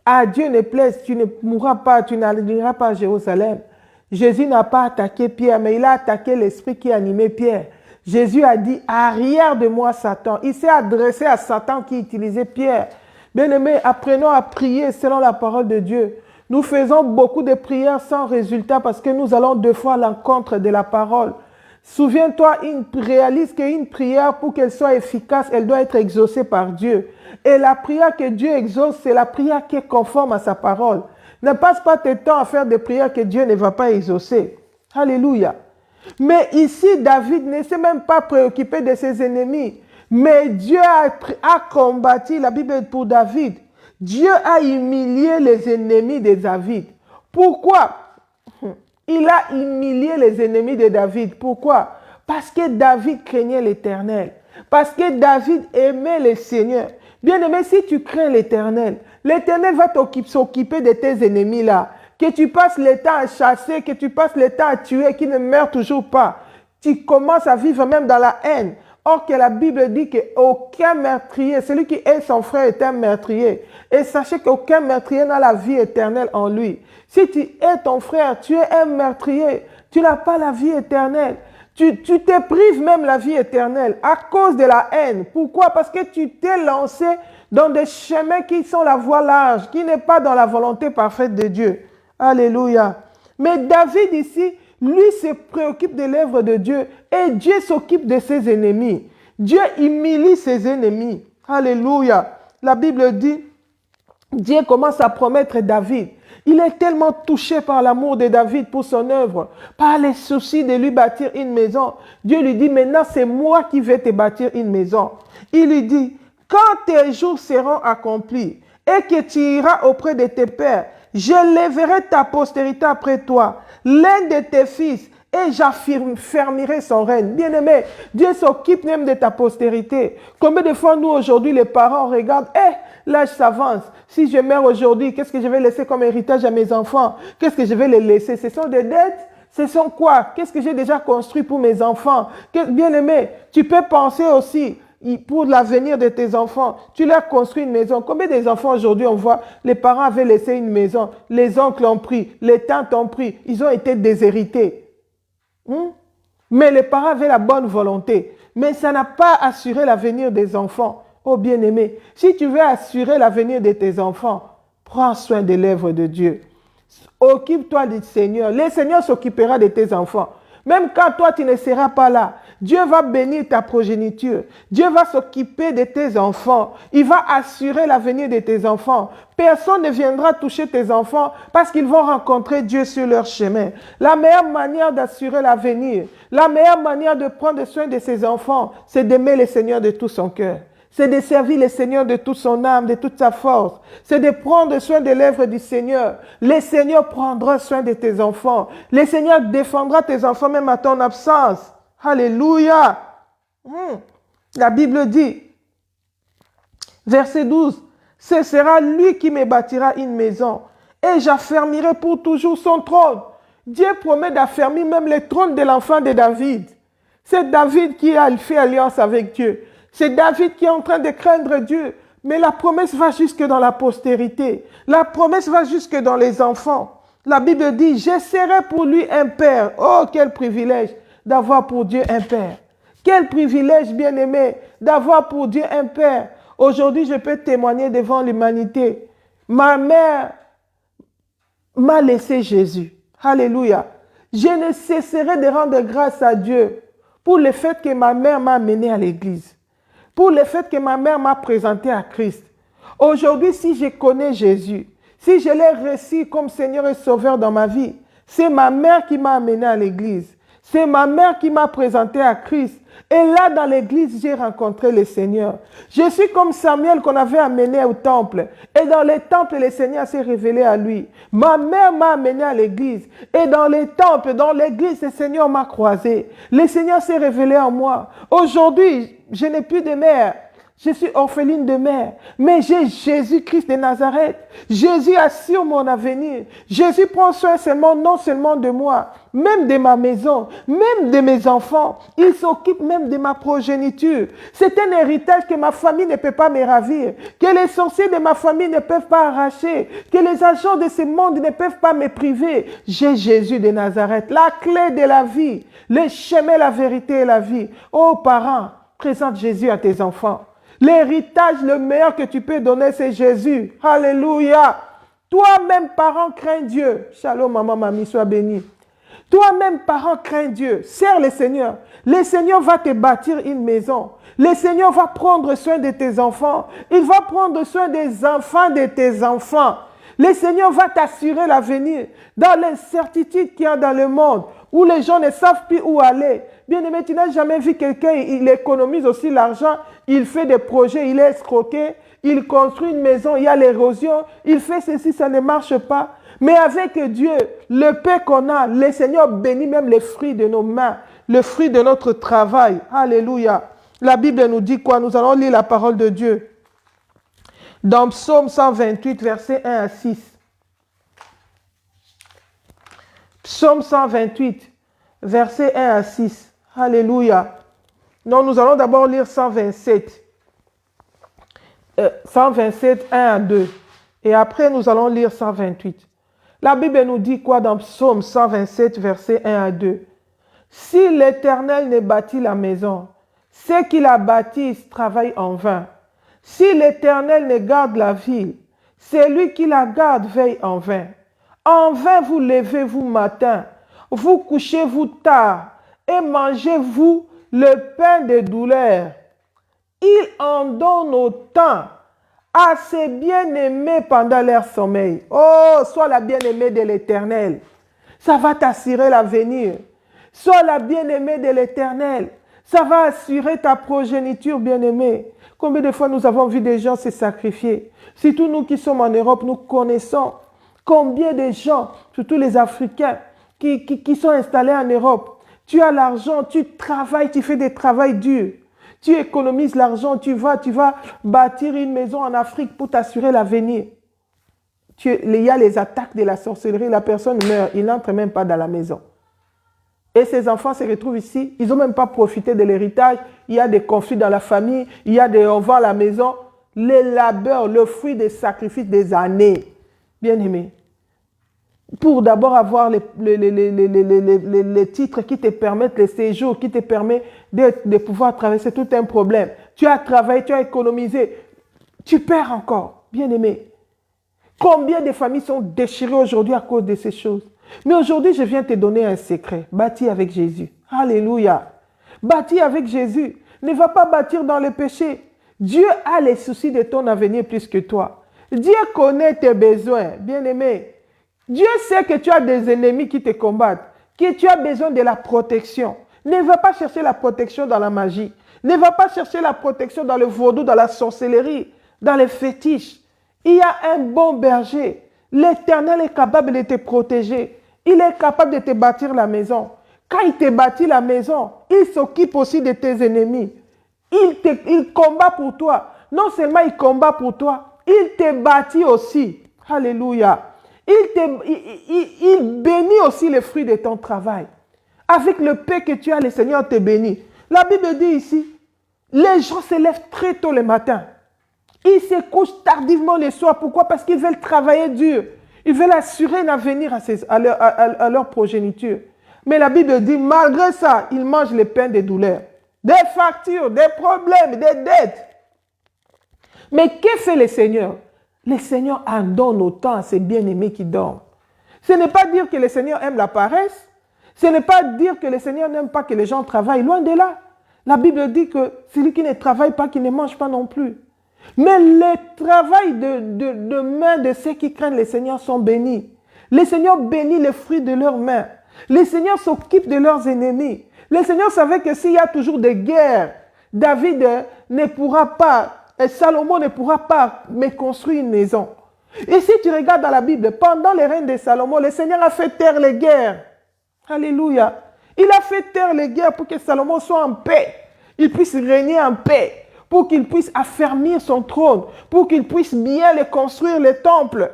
à Dieu ne plaise, tu ne mourras pas, tu n'arriveras pas à Jérusalem. Jésus n'a pas attaqué Pierre, mais il a attaqué l'esprit qui animait Pierre. Jésus a dit, arrière de moi Satan. Il s'est adressé à Satan qui utilisait Pierre. Bien-aimés, apprenons à prier selon la parole de Dieu. Nous faisons beaucoup de prières sans résultat parce que nous allons deux fois à l'encontre de la parole. Souviens-toi, réalise qu'une prière, pour qu'elle soit efficace, elle doit être exaucée par Dieu. Et la prière que Dieu exauce, c'est la prière qui est conforme à sa parole. Ne passe pas tes temps à faire des prières que Dieu ne va pas exaucer. Alléluia. Mais ici, David ne s'est même pas préoccupé de ses ennemis. Mais Dieu a combattu, la Bible est pour David. Dieu a humilié les ennemis de David. Pourquoi? Il a humilié les ennemis de David. Pourquoi? Parce que David craignait l'Éternel. Parce que David aimait le Seigneur. Bien-aimé, si tu crains l'Éternel, l'Éternel va s'occuper de tes ennemis là. Que tu passes le temps à chasser, que tu passes le temps à tuer, qui ne meurent toujours pas. Tu commences à vivre même dans la haine. Or que la Bible dit qu'aucun meurtrier, celui qui hait son frère est un meurtrier. Et sachez qu'aucun meurtrier n'a la vie éternelle en lui. Si tu hais ton frère, tu es un meurtrier. Tu n'as pas la vie éternelle. Tu te prives même la vie éternelle à cause de la haine. Pourquoi? Parce que tu t'es lancé dans des chemins qui sont la voie large, qui n'est pas dans la volonté parfaite de Dieu. Alléluia. Mais David ici, lui se préoccupe de l'œuvre de Dieu et Dieu s'occupe de ses ennemis. Dieu humilie ses ennemis. Alléluia. La Bible dit, Dieu commence à promettre David. Il est tellement touché par l'amour de David pour son œuvre, par les soucis de lui bâtir une maison. Dieu lui dit, maintenant c'est moi qui vais te bâtir une maison. Il lui dit, quand tes jours seront accomplis et que tu iras auprès de tes pères, je lèverai ta postérité après toi, l'un de tes fils, et j'affermirai son règne. Bien-aimé, Dieu s'occupe même de ta postérité. Combien de fois nous aujourd'hui les parents regardent, l'âge s'avance. Si je meurs aujourd'hui, qu'est-ce que je vais laisser comme héritage à mes enfants? Qu'est-ce que je vais les laisser? Ce sont des dettes? Ce sont quoi? Qu'est-ce que j'ai déjà construit pour mes enfants? Bien-aimé, tu peux penser aussi pour l'avenir de tes enfants. Tu leur construis une maison. Combien des enfants aujourd'hui on voit, les parents avaient laissé une maison, les oncles ont pris, les tantes ont pris, ils ont été déshérités. Mais les parents avaient la bonne volonté. Mais ça n'a pas assuré l'avenir des enfants. Oh bien-aimé, si tu veux assurer l'avenir de tes enfants, prends soin de l'œuvre de Dieu. Occupe-toi du Seigneur. Le Seigneur s'occupera de tes enfants. Même quand toi, tu ne seras pas là, Dieu va bénir ta progéniture. Dieu va s'occuper de tes enfants. Il va assurer l'avenir de tes enfants. Personne ne viendra toucher tes enfants parce qu'ils vont rencontrer Dieu sur leur chemin. La meilleure manière d'assurer l'avenir, la meilleure manière de prendre soin de ses enfants, c'est d'aimer le Seigneur de tout son cœur. C'est de servir le Seigneur de toute son âme, de toute sa force. C'est de prendre soin de l'œuvre du Seigneur. Le Seigneur prendra soin de tes enfants. Le Seigneur défendra tes enfants même à ton absence. Alléluia. La Bible dit, verset 12, « Ce sera lui qui me bâtira une maison et j'affermirai pour toujours son trône. » Dieu promet d'affermir même le trône de l'enfant de David. C'est David qui a fait alliance avec Dieu. C'est David qui est en train de craindre Dieu. Mais la promesse va jusque dans la postérité. La promesse va jusque dans les enfants. La Bible dit, je serai pour lui un père. Oh, quel privilège d'avoir pour Dieu un père. Quel privilège, bien-aimé, d'avoir pour Dieu un père. Aujourd'hui, je peux témoigner devant l'humanité. Ma mère m'a laissé Jésus. Alléluia. Je ne cesserai de rendre grâce à Dieu pour le fait que ma mère m'a amené à l'église. Pour le fait que ma mère m'a présenté à Christ. Aujourd'hui, si je connais Jésus, si je l'ai reçu comme Seigneur et Sauveur dans ma vie, c'est ma mère qui m'a amené à l'église. C'est ma mère qui m'a présenté à Christ. Et là, dans l'église, j'ai rencontré le Seigneur. Je suis comme Samuel qu'on avait amené au temple. Et dans les temples, le Seigneur s'est révélé à lui. Ma mère m'a amené à l'église. Et dans les temples, dans l'église, le Seigneur m'a croisé. Le Seigneur s'est révélé en moi. Aujourd'hui, je n'ai plus de mère. Je suis orpheline de mère, mais j'ai Jésus-Christ de Nazareth. Jésus assure mon avenir. Jésus prend soin seulement, non seulement de moi, même de ma maison, même de mes enfants. Il s'occupe même de ma progéniture. C'est un héritage que ma famille ne peut pas me ravir, que les sorciers de ma famille ne peuvent pas arracher, que les agents de ce monde ne peuvent pas me priver. J'ai Jésus de Nazareth, la clé de la vie, le chemin, la vérité et la vie. Oh parents, présente Jésus à tes enfants. L'héritage le meilleur que tu peux donner, c'est Jésus. Alléluia. Toi-même, parent, crains Dieu. Shalom, maman, mamie, sois bénie. Toi-même, parent, crains Dieu. Sers le Seigneur. Le Seigneur va te bâtir une maison. Le Seigneur va prendre soin de tes enfants. Il va prendre soin des enfants de tes enfants. Le Seigneur va t'assurer l'avenir. Dans l'incertitude qu'il y a dans le monde, où les gens ne savent plus où aller. Bien-aimé, tu n'as jamais vu quelqu'un, il économise aussi l'argent, il fait des projets, il est escroqué, il construit une maison, il y a l'érosion, il fait ceci, ça ne marche pas. Mais avec Dieu, le paix qu'on a, le Seigneur bénit même les fruits de nos mains, le fruit de notre travail. Alléluia. La Bible nous dit quoi? Nous allons lire la parole de Dieu. Dans Psaume 128, versets 1 à 6. Psaume 128, versets 1 à 6. Alléluia. Non, nous allons d'abord lire 127. 127, 1 à 2. Et après, nous allons lire 128. La Bible nous dit quoi dans Psaume 127, versets 1 à 2? Si l'Éternel ne bâtit la maison, ceux qui la bâtissent travaillent en vain. Si l'Éternel ne garde la ville, celui qui la garde veille en vain. En vain vous levez-vous matin, vous couchez-vous tard et mangez-vous le pain de douleur. Il en donne autant à ses bien-aimés pendant leur sommeil. Oh, sois la bien-aimée de l'Éternel. Ça va t'assurer l'avenir. Sois la bien-aimée de l'Éternel. Ça va assurer ta progéniture bien-aimée. Combien de fois nous avons vu des gens se sacrifier? Surtout nous qui sommes en Europe, nous connaissons combien de gens, surtout les Africains, qui sont installés en Europe. Tu as l'argent, tu travailles, tu fais des travaux durs. Tu économises l'argent, tu vas bâtir une maison en Afrique pour t'assurer l'avenir. Il y a les attaques de la sorcellerie, la personne meurt, il n'entre même pas dans la maison. Et ces enfants se retrouvent ici, ils n'ont même pas profité de l'héritage, il y a des conflits dans la famille, on vend la maison. Les labeurs, le fruit des sacrifices des années, bien aimés. Pour d'abord avoir les titres qui te permettent, les séjours qui te permettent de pouvoir traverser, tout un problème. Tu as travaillé, tu as économisé, tu perds encore, bien aimé. Combien de familles sont déchirées aujourd'hui à cause de ces choses? Mais aujourd'hui, je viens te donner un secret. Bâtis avec Jésus. Alléluia. Bâtis avec Jésus. Ne va pas bâtir dans le péché. Dieu a les soucis de ton avenir plus que toi. Dieu connaît tes besoins, bien aimé. Dieu sait que tu as des ennemis qui te combattent, que tu as besoin de la protection. Ne va pas chercher la protection dans la magie. Ne va pas chercher la protection dans le vaudou, dans la sorcellerie, dans les fétiches. Il y a un bon berger. L'Éternel est capable de te protéger. Il est capable de te bâtir la maison. Quand il te bâtit la maison, il s'occupe aussi de tes ennemis. Il combat pour toi. Non seulement il combat pour toi, il te bâtit aussi. Alléluia. Il bénit aussi les fruits de ton travail. Avec le paix que tu as, le Seigneur te bénit. La Bible dit ici, les gens se lèvent très tôt le matin. Ils se couchent tardivement le soir. Pourquoi? Parce qu'ils veulent travailler dur. Ils veulent assurer un avenir à leur progéniture. Mais la Bible dit, malgré ça, ils mangent le pain des douleurs. Des factures, des problèmes, des dettes. Mais que fait le Seigneur? Le Seigneur en donne autant à ses bien-aimés qui dorment. Ce n'est pas dire que le Seigneur aime la paresse. Ce n'est pas dire que le Seigneur n'aime pas que les gens travaillent. Loin de là. La Bible dit que celui qui ne travaille pas, qui ne mange pas non plus. Mais le travail de main de ceux qui craignent le Seigneur sont bénis. Le Seigneur bénit les fruits de leurs mains. Le Seigneur s'occupe de leurs ennemis. Le Seigneur savait que s'il y a toujours des guerres, David ne pourra pas, et Salomon ne pourra pas me construire une maison. Et si tu regardes dans la Bible, pendant les règnes de Salomon, le Seigneur a fait taire les guerres. Alléluia. Il a fait taire les guerres pour que Salomon soit en paix. Il puisse régner en paix. Pour qu'il puisse affermir son trône. Pour qu'il puisse bien le construire, le temple.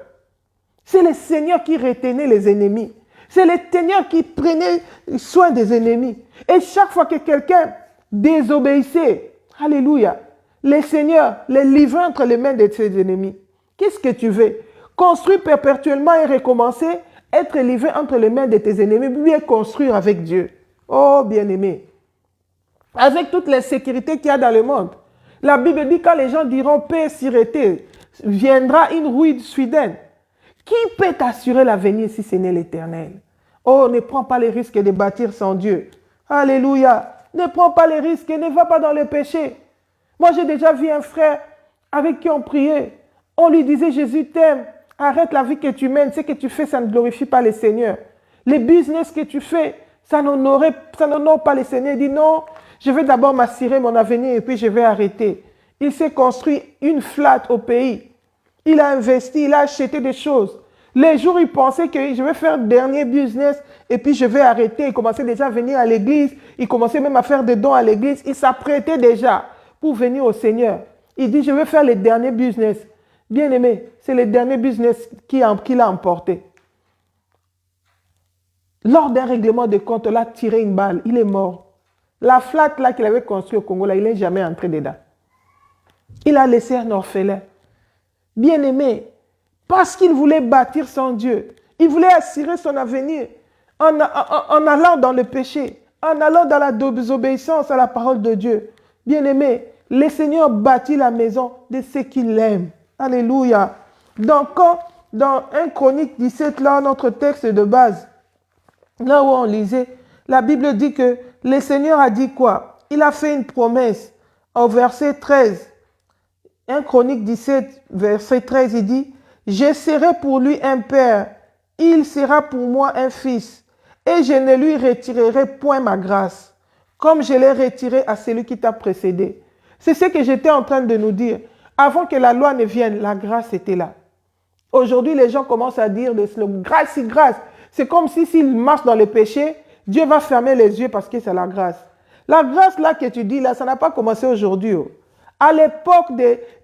C'est le Seigneur qui retenait les ennemis. C'est le Seigneur qui prenait soin des ennemis. Et chaque fois que quelqu'un désobéissait, alléluia, le Seigneur les livrait entre les mains de ses ennemis. Qu'est-ce que tu veux? Construire perpétuellement et recommencer, être livré entre les mains de tes ennemis, bien construire avec Dieu. Oh, bien-aimé. Avec toute l'insécurité qu'il y a dans le monde. La Bible dit quand les gens diront paix, sûreté, viendra une ruine soudaine. Qui peut t'assurer l'avenir si ce n'est l'Éternel? Oh, ne prends pas les risques de bâtir sans Dieu. Alléluia. Ne prends pas les risques et ne va pas dans le péché. Moi, j'ai déjà vu un frère avec qui on priait. On lui disait, Jésus t'aime. Arrête la vie que tu mènes. Ce que tu fais, ça ne glorifie pas le Seigneur. Les business que tu fais, ça n'honore pas le Seigneur. Il dit, non, je vais d'abord m'assurer mon avenir et puis je vais arrêter. Il s'est construit une flat au pays. Il a investi, il a acheté des choses. Les jours, il pensait que je vais faire le dernier business et puis je vais arrêter. Il commençait déjà à venir à l'église. Il commençait même à faire des dons à l'église. Il s'apprêtait déjà pour venir au Seigneur. Il dit, je vais faire le dernier business. Bien aimé, c'est le dernier business qu'il a emporté. Lors d'un règlement de compte, il a tiré une balle. Il est mort. La flat là qu'il avait construite au Congo, là, il n'est jamais entré dedans. Il a laissé un orphelin. Bien aimé, parce qu'il voulait bâtir son Dieu. Il voulait assurer son avenir en allant dans le péché, en allant dans la désobéissance à la parole de Dieu. Bien aimé, le Seigneur bâtit la maison de ceux qu'il aime. Alléluia. Donc, dans 1 Chronique 17, là, notre texte de base, là où on lisait, la Bible dit que le Seigneur a dit quoi? Il a fait une promesse au verset 13. 1 Chronique 17, verset 13, il dit, « Je serai pour lui un père, il sera pour moi un fils, et je ne lui retirerai point ma grâce, comme je l'ai retiré à celui qui t'a précédé. » C'est ce que j'étais en train de nous dire. Avant que la loi ne vienne, la grâce était là. Aujourd'hui, les gens commencent à dire des slogans, grâce, si grâce. C'est comme si s'ils marchent dans le péché, Dieu va fermer les yeux parce que c'est la grâce. La grâce là que tu dis là, ça n'a pas commencé aujourd'hui. À l'époque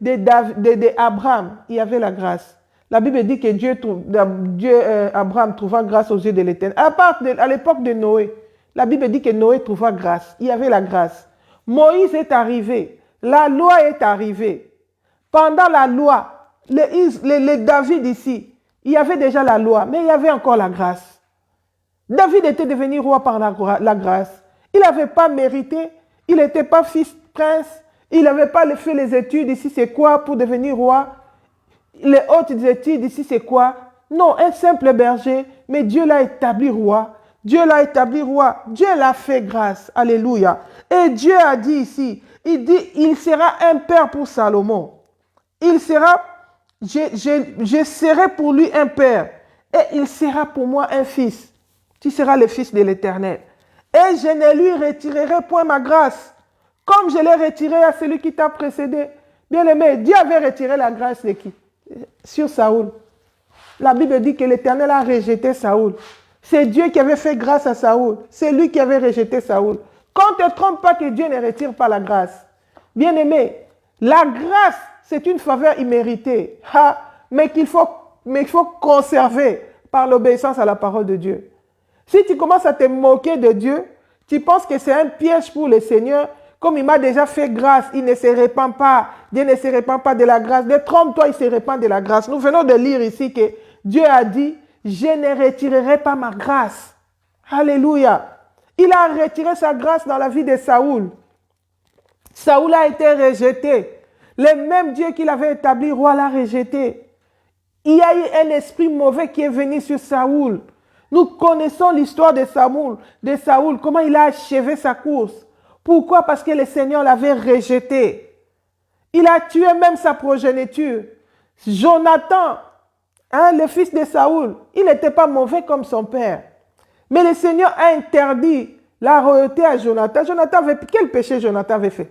d'Abraham, il y avait la grâce. La Bible dit que Abraham trouva grâce aux yeux de l'Éternel. À l'époque de Noé, la Bible dit que Noé trouva grâce. Il y avait la grâce. Moïse est arrivé. La loi est arrivée. Pendant la loi, les David ici, il y avait déjà la loi, mais il y avait encore la grâce. David était devenu roi par la grâce. Il n'avait pas mérité. Il n'était pas fils prince. Il n'avait pas fait les études ici, c'est quoi pour devenir roi? Les hautes études ici, c'est quoi? Non, un simple berger, mais Dieu l'a établi roi. Dieu l'a établi roi. Dieu l'a fait grâce. Alléluia. Et Dieu a dit ici, il dit, il sera un père pour Salomon. Il sera, je serai pour lui un père. Et il sera pour moi un fils. Tu seras le fils de l'Éternel. Et je ne lui retirerai point ma grâce, comme je l'ai retiré à celui qui t'a précédé. Bien aimé, Dieu avait retiré la grâce de qui? Sur Saoul. La Bible dit que l'Éternel a rejeté Saoul. C'est Dieu qui avait fait grâce à Saoul. C'est lui qui avait rejeté Saoul. Qu'on ne te trompe pas que Dieu ne retire pas la grâce. Bien aimé, la grâce, c'est une faveur imméritée, mais qu'il faut conserver par l'obéissance à la parole de Dieu. Si tu commences à te moquer de Dieu, tu penses que c'est un piège pour le Seigneur. Comme il m'a déjà fait grâce, il ne se répand pas. Dieu ne se répand pas de la grâce. Détrompe-toi, il se répand de la grâce. Nous venons de lire ici que Dieu a dit, je ne retirerai pas ma grâce. Alléluia. Il a retiré sa grâce dans la vie de Saoul. Saoul a été rejeté. Le même Dieu qu'il avait établi roi l'a rejeté. Il y a eu un esprit mauvais qui est venu sur Saoul. Nous connaissons l'histoire de Saoul, comment il a achevé sa course. Pourquoi? Parce que le Seigneur l'avait rejeté. Il a tué même sa progéniture. Jonathan, le fils de Saoul, il n'était pas mauvais comme son père. Mais le Seigneur a interdit la royauté à Jonathan. Quel péché Jonathan avait fait?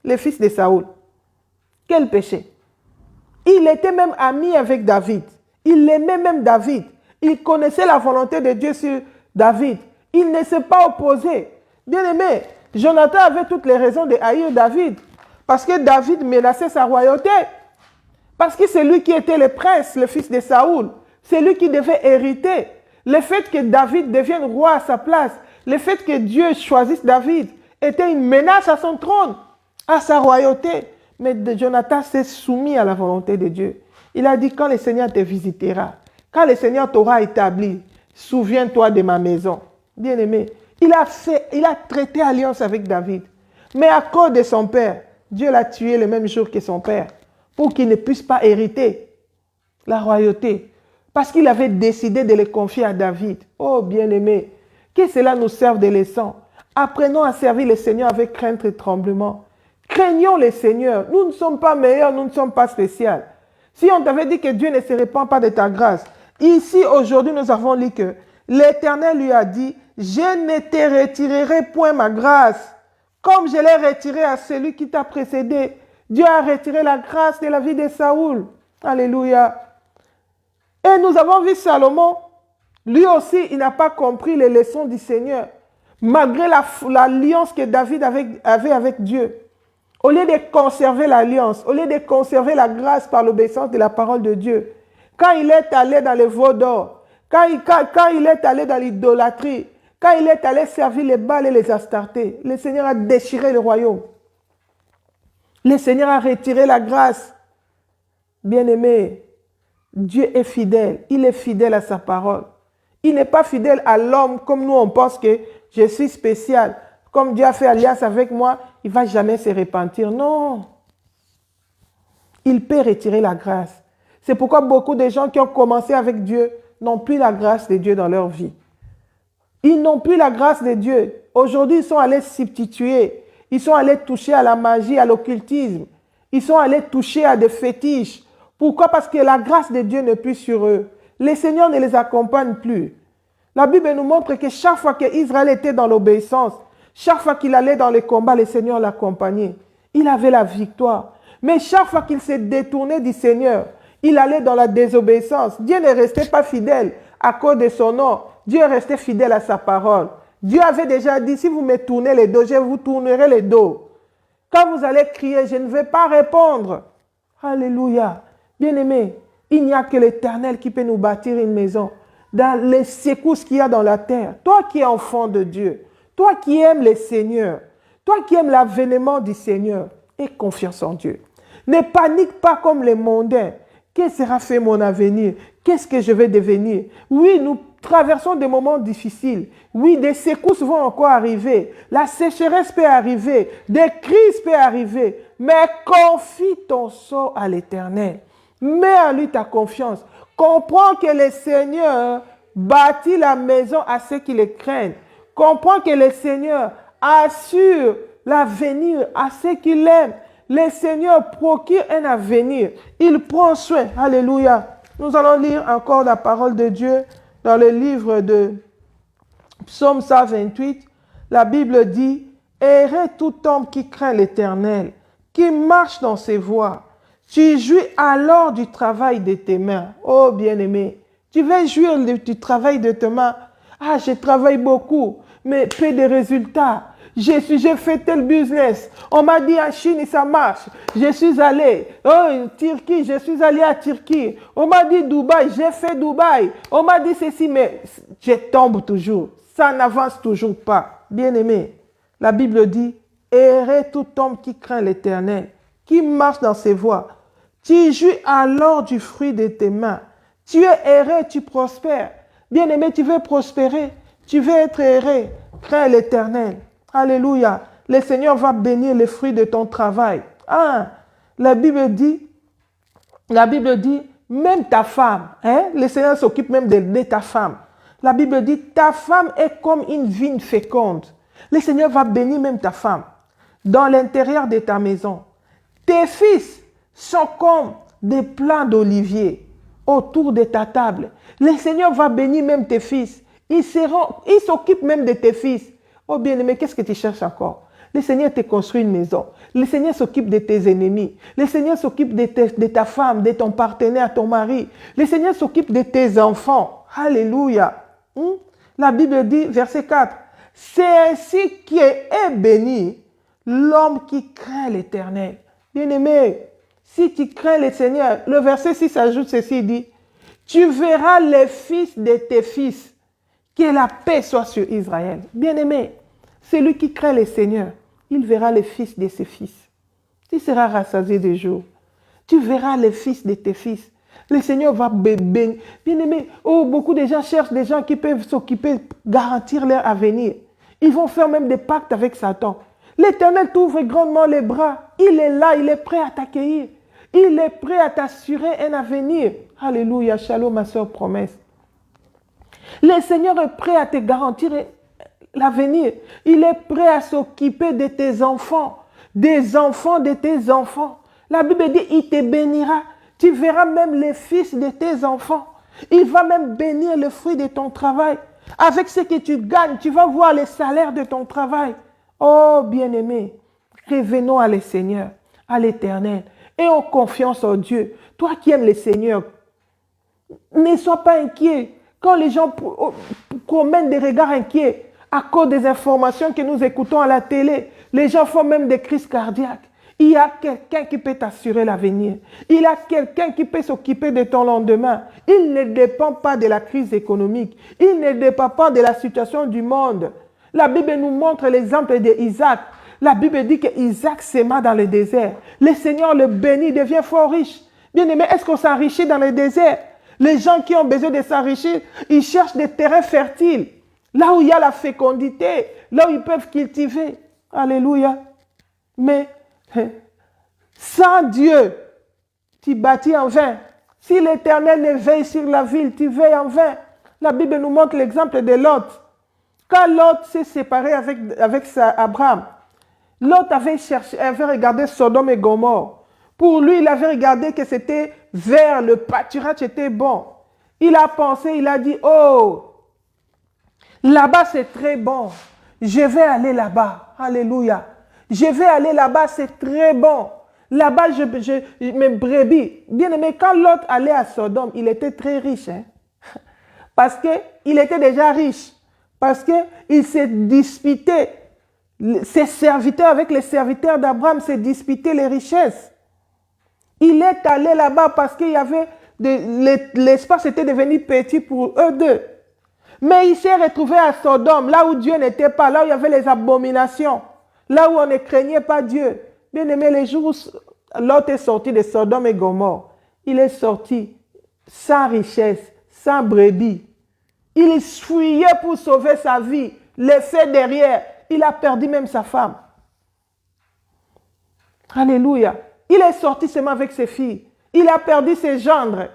Le fils de Saoul. Quel péché? Il était même ami avec David. Il aimait même David. Il connaissait la volonté de Dieu sur David. Il ne s'est pas opposé. Bien aimé, Jonathan avait toutes les raisons de haïr David. Parce que David menaçait sa royauté. Parce que c'est lui qui était le prince, le fils de Saoul. C'est lui qui devait hériter. Le fait que David devienne roi à sa place, le fait que Dieu choisisse David, était une menace à son trône, à sa royauté. Mais Jonathan s'est soumis à la volonté de Dieu. Il a dit, quand le Seigneur te visitera, quand le Seigneur t'aura établi, souviens-toi de ma maison. Bien aimé, il a traité alliance avec David. Mais à cause de son père, Dieu l'a tué le même jour que son père, pour qu'il ne puisse pas hériter la royauté. Parce qu'il avait décidé de les confier à David. Oh bien-aimé, que cela nous serve de leçon. Apprenons à servir le Seigneur avec crainte et tremblement. Craignons le Seigneur. Nous ne sommes pas meilleurs, nous ne sommes pas spéciaux. Si on t'avait dit que Dieu ne se répand pas de ta grâce, ici aujourd'hui nous avons lu que l'Éternel lui a dit, je ne te retirerai point ma grâce, comme je l'ai retiré à celui qui t'a précédé. Dieu a retiré la grâce de la vie de Saoul. Alléluia. Et nous avons vu Salomon, lui aussi, il n'a pas compris les leçons du Seigneur, malgré l'alliance que David avait avec Dieu. Au lieu de conserver l'alliance, au lieu de conserver la grâce par l'obéissance de la parole de Dieu, quand il est allé dans les veaux d'or, quand il est allé dans l'idolâtrie, quand il est allé servir les Baals et les Astartés, le Seigneur a déchiré le royaume. Le Seigneur a retiré la grâce. Bien-aimé, Dieu est fidèle. Il est fidèle à sa parole. Il n'est pas fidèle à l'homme comme nous on pense que je suis spécial. Comme Dieu a fait alliance avec moi, il ne va jamais se repentir. Non. Il peut retirer la grâce. C'est pourquoi beaucoup de gens qui ont commencé avec Dieu n'ont plus la grâce de Dieu dans leur vie. Ils n'ont plus la grâce de Dieu. Aujourd'hui, ils sont allés substituer. Ils sont allés toucher à la magie, à l'occultisme. Ils sont allés toucher à des fétiches. Pourquoi? Parce que la grâce de Dieu n'est plus sur eux. Le Seigneur ne les accompagne plus. La Bible nous montre que chaque fois qu'Israël était dans l'obéissance, chaque fois qu'il allait dans les combats, le Seigneur l'accompagnait. Il avait la victoire. Mais chaque fois qu'il s'est détourné du Seigneur, il allait dans la désobéissance. Dieu ne restait pas fidèle à cause de son nom. Dieu restait fidèle à sa parole. Dieu avait déjà dit, si vous me tournez les dos, je vous tournerai les dos. Quand vous allez crier, je ne vais pas répondre. Alléluia. Bien-aimé, il n'y a que l'Éternel qui peut nous bâtir une maison. Dans les secousses qu'il y a dans la terre, toi qui es enfant de Dieu, toi qui aimes le Seigneur, toi qui aimes l'avènement du Seigneur, aie confiance en Dieu. Ne panique pas comme les mondains. Qu'est-ce que sera fait mon avenir? Qu'est-ce que je vais devenir? Oui, nous traversons des moments difficiles. Oui, des secousses vont encore arriver. La sécheresse peut arriver. Des crises peuvent arriver. Mais confie ton sort à l'Éternel. Mets en lui ta confiance. Comprends que le Seigneur bâtit la maison à ceux qui le craignent. Comprends que le Seigneur assure l'avenir à ceux qui l'aiment. Le Seigneur procure un avenir. Il prend soin. Alléluia. Nous allons lire encore la parole de Dieu dans le livre de Psaume 128. La Bible dit, « Heureux tout homme qui craint l'Éternel, qui marche dans ses voies. Tu jouis alors du travail de tes mains. » Oh bien-aimé, tu veux jouir du travail de tes mains. Ah, je travaille beaucoup, mais peu de résultats. J'ai fait tel business. On m'a dit en Chine, ça marche. Je suis allé. Oh, Turquie, je suis allé à Turquie. On m'a dit Dubaï, j'ai fait Dubaï. On m'a dit ceci, mais je tombe toujours. Ça n'avance toujours pas. Bien-aimé, la Bible dit, heureux tout homme qui craint l'Éternel, qui marche dans ses voies. Tu jouis alors du fruit de tes mains. Tu es heureux, tu prospères. Bien-aimé, tu veux prospérer. Tu veux être heureux. Crains l'Éternel. Alléluia. Le Seigneur va bénir les fruits de ton travail. Ah, la Bible dit, même ta femme, hein, le Seigneur s'occupe même de ta femme. La Bible dit, ta femme est comme une vigne féconde. Le Seigneur va bénir même ta femme dans l'intérieur de ta maison. Tes fils sont comme des plants d'olivier autour de ta table. Le Seigneur va bénir même tes fils. Il s'occupe même de tes fils. Oh bien-aimé, qu'est-ce que tu cherches encore? Le Seigneur te construit une maison. Le Seigneur s'occupe de tes ennemis. Le Seigneur s'occupe de ta femme, de ton partenaire, ton mari. Le Seigneur s'occupe de tes enfants. Alléluia. La Bible dit, verset 4, « C'est ainsi qu'est béni l'homme qui craint l'Éternel. » Bien-aimé, si tu crains le Seigneur, le verset 6 ajoute ceci, il dit, « Tu verras les fils de tes fils. » Que la paix soit sur Israël. Bien-aimé, celui qui craint le Seigneur, il verra les fils de ses fils. Tu seras rassasié des jours. Tu verras les fils de tes fils. Le Seigneur va bénir. Bien-aimé, oh, beaucoup de gens cherchent des gens qui peuvent s'occuper, garantir leur avenir. Ils vont faire même des pactes avec Satan. L'Éternel t'ouvre grandement les bras. Il est là, il est prêt à t'accueillir. Il est prêt à t'assurer un avenir. Alléluia, shalom, ma soeur promesse. Le Seigneur est prêt à te garantir l'avenir. Il est prêt à s'occuper de tes enfants, des enfants de tes enfants. La Bible dit, il te bénira. Tu verras même les fils de tes enfants. Il va même bénir le fruit de ton travail. Avec ce que tu gagnes, tu vas voir les salaires de ton travail. Oh, bien-aimé, revenons à le Seigneur, à l'Éternel, et en confiance en Dieu. Toi qui aimes le Seigneur, ne sois pas inquiet. Quand les gens promènent des regards inquiets à cause des informations que nous écoutons à la télé, les gens font même des crises cardiaques. Il y a quelqu'un qui peut t'assurer l'avenir. Il y a quelqu'un qui peut s'occuper de ton lendemain. Il ne dépend pas de la crise économique. Il ne dépend pas de la situation du monde. La Bible nous montre l'exemple d'Isaac. La Bible dit qu'Isaac s'aima dans le désert. Le Seigneur le bénit, il devient fort riche. Bien aimé, est-ce qu'on s'enrichit dans le désert? Les gens qui ont besoin de s'enrichir, ils cherchent des terrains fertiles. Là où il y a la fécondité, là où ils peuvent cultiver. Alléluia. Mais sans Dieu, tu bâtis en vain. Si l'Éternel ne veille sur la ville, tu veilles en vain. La Bible nous montre l'exemple de Lot. Quand Lot s'est séparé avec Abraham, Lot avait regardé Sodome et Gomorrhe. Pour lui, il avait regardé que c'était vert, le pâturage était bon. Il a pensé, il a dit, oh, là-bas c'est très bon. Je vais aller là-bas. Alléluia. Je vais aller là-bas, c'est très bon. Là-bas, mes brebis. Bien aimé, quand Lot allait à Sodome, il était très riche. Hein? Parce qu'il était déjà riche. Parce qu'il s'est disputé. Ses serviteurs avec les serviteurs d'Abraham s'est disputé les richesses. Il est allé là-bas parce qu'il y avait l'espace était devenu petit pour eux deux. Mais il s'est retrouvé à Sodome, là où Dieu n'était pas, là où il y avait les abominations, là où on ne craignait pas Dieu. Bien aimé, les jours où Lot est sorti de Sodome et Gomorrhe, il est sorti sans richesse, sans brebis. Il fuyait pour sauver sa vie, laissé derrière. Il a perdu même sa femme. Alléluia. Il est sorti seulement avec ses filles. Il a perdu ses gendres.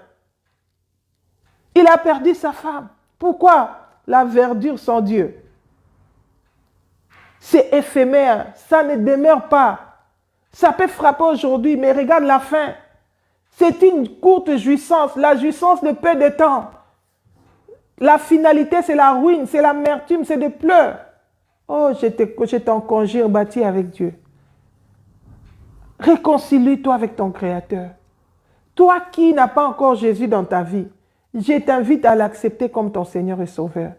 Il a perdu sa femme. Pourquoi? La verdure sans Dieu. C'est éphémère. Ça ne demeure pas. Ça peut frapper aujourd'hui, mais regarde la fin. C'est une courte jouissance. La jouissance de peu de temps. La finalité, c'est la ruine, c'est l'amertume, c'est des pleurs. Oh, je t'en conjure, bâtis avec Dieu. Réconcilie-toi avec ton Créateur. Toi qui n'as pas encore Jésus dans ta vie, je t'invite à l'accepter comme ton Seigneur et Sauveur.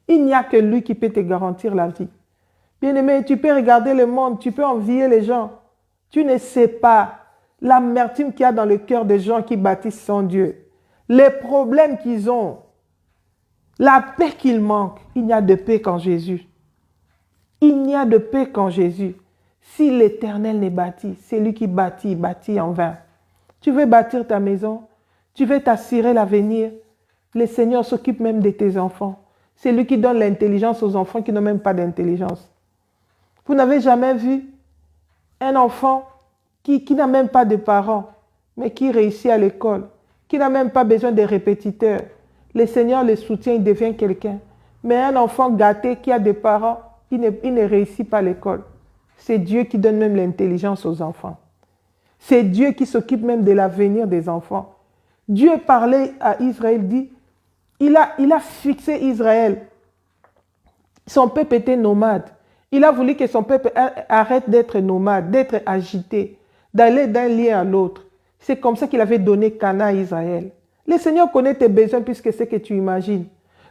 Il n'y a que lui qui peut te garantir la vie. Bien-aimé, tu peux regarder le monde, tu peux envier les gens. Tu ne sais pas l'amertume qu'il y a dans le cœur des gens qui bâtissent sans Dieu. Les problèmes qu'ils ont, la paix qu'ils manquent. Il n'y a de paix qu'en Jésus. Il n'y a de paix qu'en Jésus. Si l'Éternel n'est bâti, c'est lui qui bâtit, bâtit en vain. Tu veux bâtir ta maison, tu veux t'assurer l'avenir. Le Seigneur s'occupe même de tes enfants. C'est lui qui donne l'intelligence aux enfants qui n'ont même pas d'intelligence. Vous n'avez jamais vu un enfant qui n'a même pas de parents, mais qui réussit à l'école, qui n'a même pas besoin de répétiteurs. Le Seigneur le soutient, il devient quelqu'un. Mais un enfant gâté qui a des parents, il ne réussit pas à l'école. C'est Dieu qui donne même l'intelligence aux enfants. C'est Dieu qui s'occupe même de l'avenir des enfants. Dieu parlait à Israël, dit, il a fixé Israël. Son peuple était nomade. Il a voulu que son peuple arrête d'être nomade, d'être agité, d'aller d'un lieu à l'autre. C'est comme ça qu'il avait donné Canaan à Israël. Le Seigneur connaît tes besoins puisque c'est ce que tu imagines.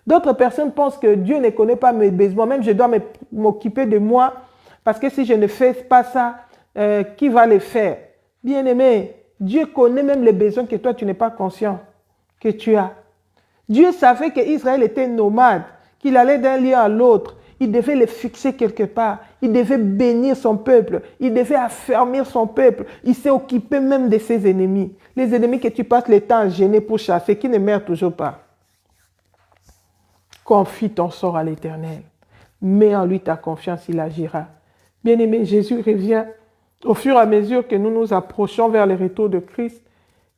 D'autres personnes pensent que Dieu ne connaît pas mes besoins. Même je dois m'occuper de moi parce que si je ne fais pas ça, qui va le faire? Bien-aimé, Dieu connaît même les besoins que toi, tu n'es pas conscient que tu as. Dieu savait qu'Israël était nomade, qu'il allait d'un lieu à l'autre. Il devait le fixer quelque part. Il devait bénir son peuple. Il devait affermir son peuple. Il s'est occupé même de ses ennemis. Les ennemis que tu passes le temps à gêner pour chasser, qui ne meurent toujours pas. Confie ton sort à l'Éternel. Mets en lui ta confiance, il agira. Bien-aimé, Jésus revient Au fur et à mesure que nous nous approchons vers le retour de Christ,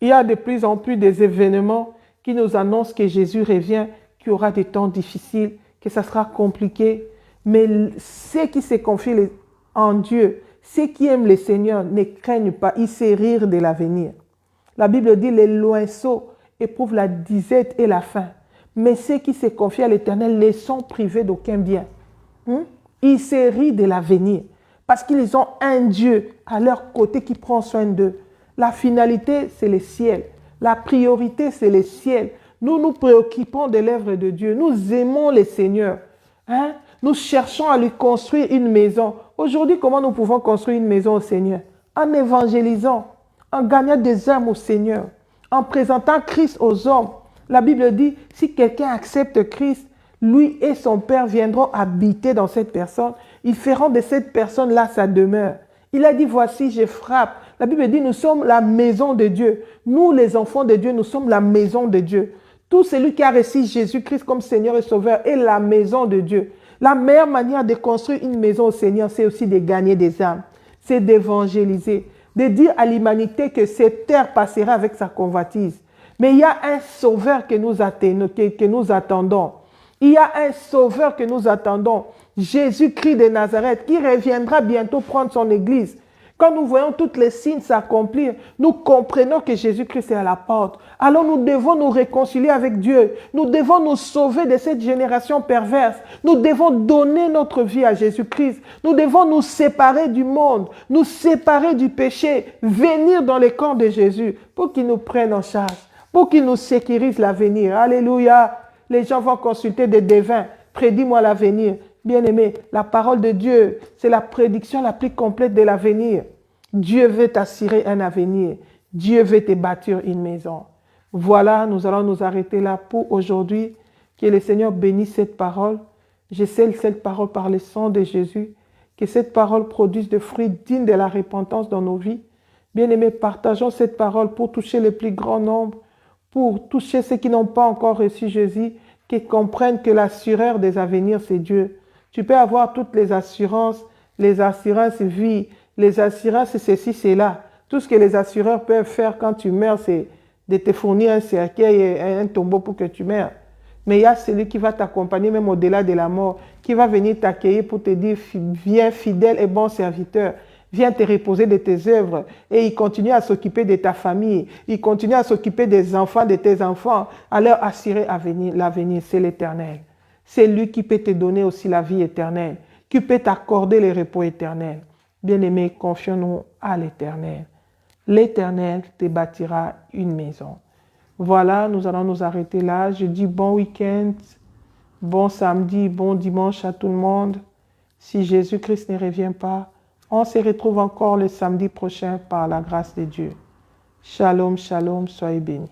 il y a de plus en plus des événements qui nous annoncent que Jésus revient, qu'il y aura des temps difficiles, que ça sera compliqué. Mais ceux qui se confient en Dieu, ceux qui aiment le Seigneur, ne craignent pas, ils savent rire de l'avenir. La Bible dit, les loinceaux éprouvent la disette et la faim. Mais ceux qui se confient à l'Éternel ne sont privés d'aucun bien. Ils se rient de l'avenir parce qu'ils ont un Dieu à leur côté qui prend soin d'eux. La finalité, c'est le ciel. La priorité, c'est le ciel. Nous nous préoccupons de l'œuvre de Dieu. Nous aimons le Seigneur. Nous cherchons à lui construire une maison. Aujourd'hui, comment nous pouvons construire une maison au Seigneur? En évangélisant, en gagnant des âmes au Seigneur, en présentant Christ aux hommes. La Bible dit, si quelqu'un accepte Christ, lui et son Père viendront habiter dans cette personne. Ils feront de cette personne-là sa demeure. Il a dit, voici, je frappe. La Bible dit, nous sommes la maison de Dieu. Nous, les enfants de Dieu, nous sommes la maison de Dieu. Tout celui qui a reçu Jésus-Christ comme Seigneur et Sauveur est la maison de Dieu. La meilleure manière de construire une maison au Seigneur, c'est aussi de gagner des âmes. C'est d'évangéliser, de dire à l'humanité que cette terre passera avec sa convoitise. Mais il y a un Sauveur que nous attendons. Il y a un Sauveur que nous attendons. Jésus-Christ de Nazareth, qui reviendra bientôt prendre son église. Quand nous voyons tous les signes s'accomplir, nous comprenons que Jésus-Christ est à la porte. Alors nous devons nous réconcilier avec Dieu. Nous devons nous sauver de cette génération perverse. Nous devons donner notre vie à Jésus-Christ. Nous devons nous séparer du monde, nous séparer du péché, venir dans les camps de Jésus pour qu'il nous prenne en charge, pour qu'il nous sécurise l'avenir. Alléluia. Les gens vont consulter des devins. Prédis-moi l'avenir. Bien-aimé, la parole de Dieu, c'est la prédiction la plus complète de l'avenir. Dieu veut t'assurer un avenir. Dieu veut te bâtir une maison. Voilà, nous allons nous arrêter là pour aujourd'hui. Que le Seigneur bénisse cette parole. Je scelle cette parole par le sang de Jésus. Que cette parole produise des fruits dignes de la repentance dans nos vies. Bien-aimés, partageons cette parole pour toucher le plus grand nombre, pour toucher ceux qui n'ont pas encore reçu Jésus, qui comprennent que l'assureur des avenirs, c'est Dieu. Tu peux avoir toutes les assurances vie, les assurances ceci, cela. Tout ce que les assureurs peuvent faire quand tu meurs, c'est de te fournir un cercueil et un tombeau pour que tu meurs. Mais il y a celui qui va t'accompagner même au-delà de la mort, qui va venir t'accueillir pour te dire, viens fidèle et bon serviteur. Viens te reposer de tes œuvres. Et il continue à s'occuper de ta famille. Il continue à s'occuper des enfants, de tes enfants, à leur assurer l'avenir. C'est l'Éternel. C'est lui qui peut te donner aussi la vie éternelle, qui peut t'accorder le repos éternel. Bien-aimés, confions-nous à l'Éternel. L'Éternel te bâtira une maison. Voilà, nous allons nous arrêter là. Je dis bon week-end, bon samedi, bon dimanche à tout le monde. Si Jésus-Christ ne revient pas, on se retrouve encore le samedi prochain par la grâce de Dieu. Shalom, shalom, soyez bénis.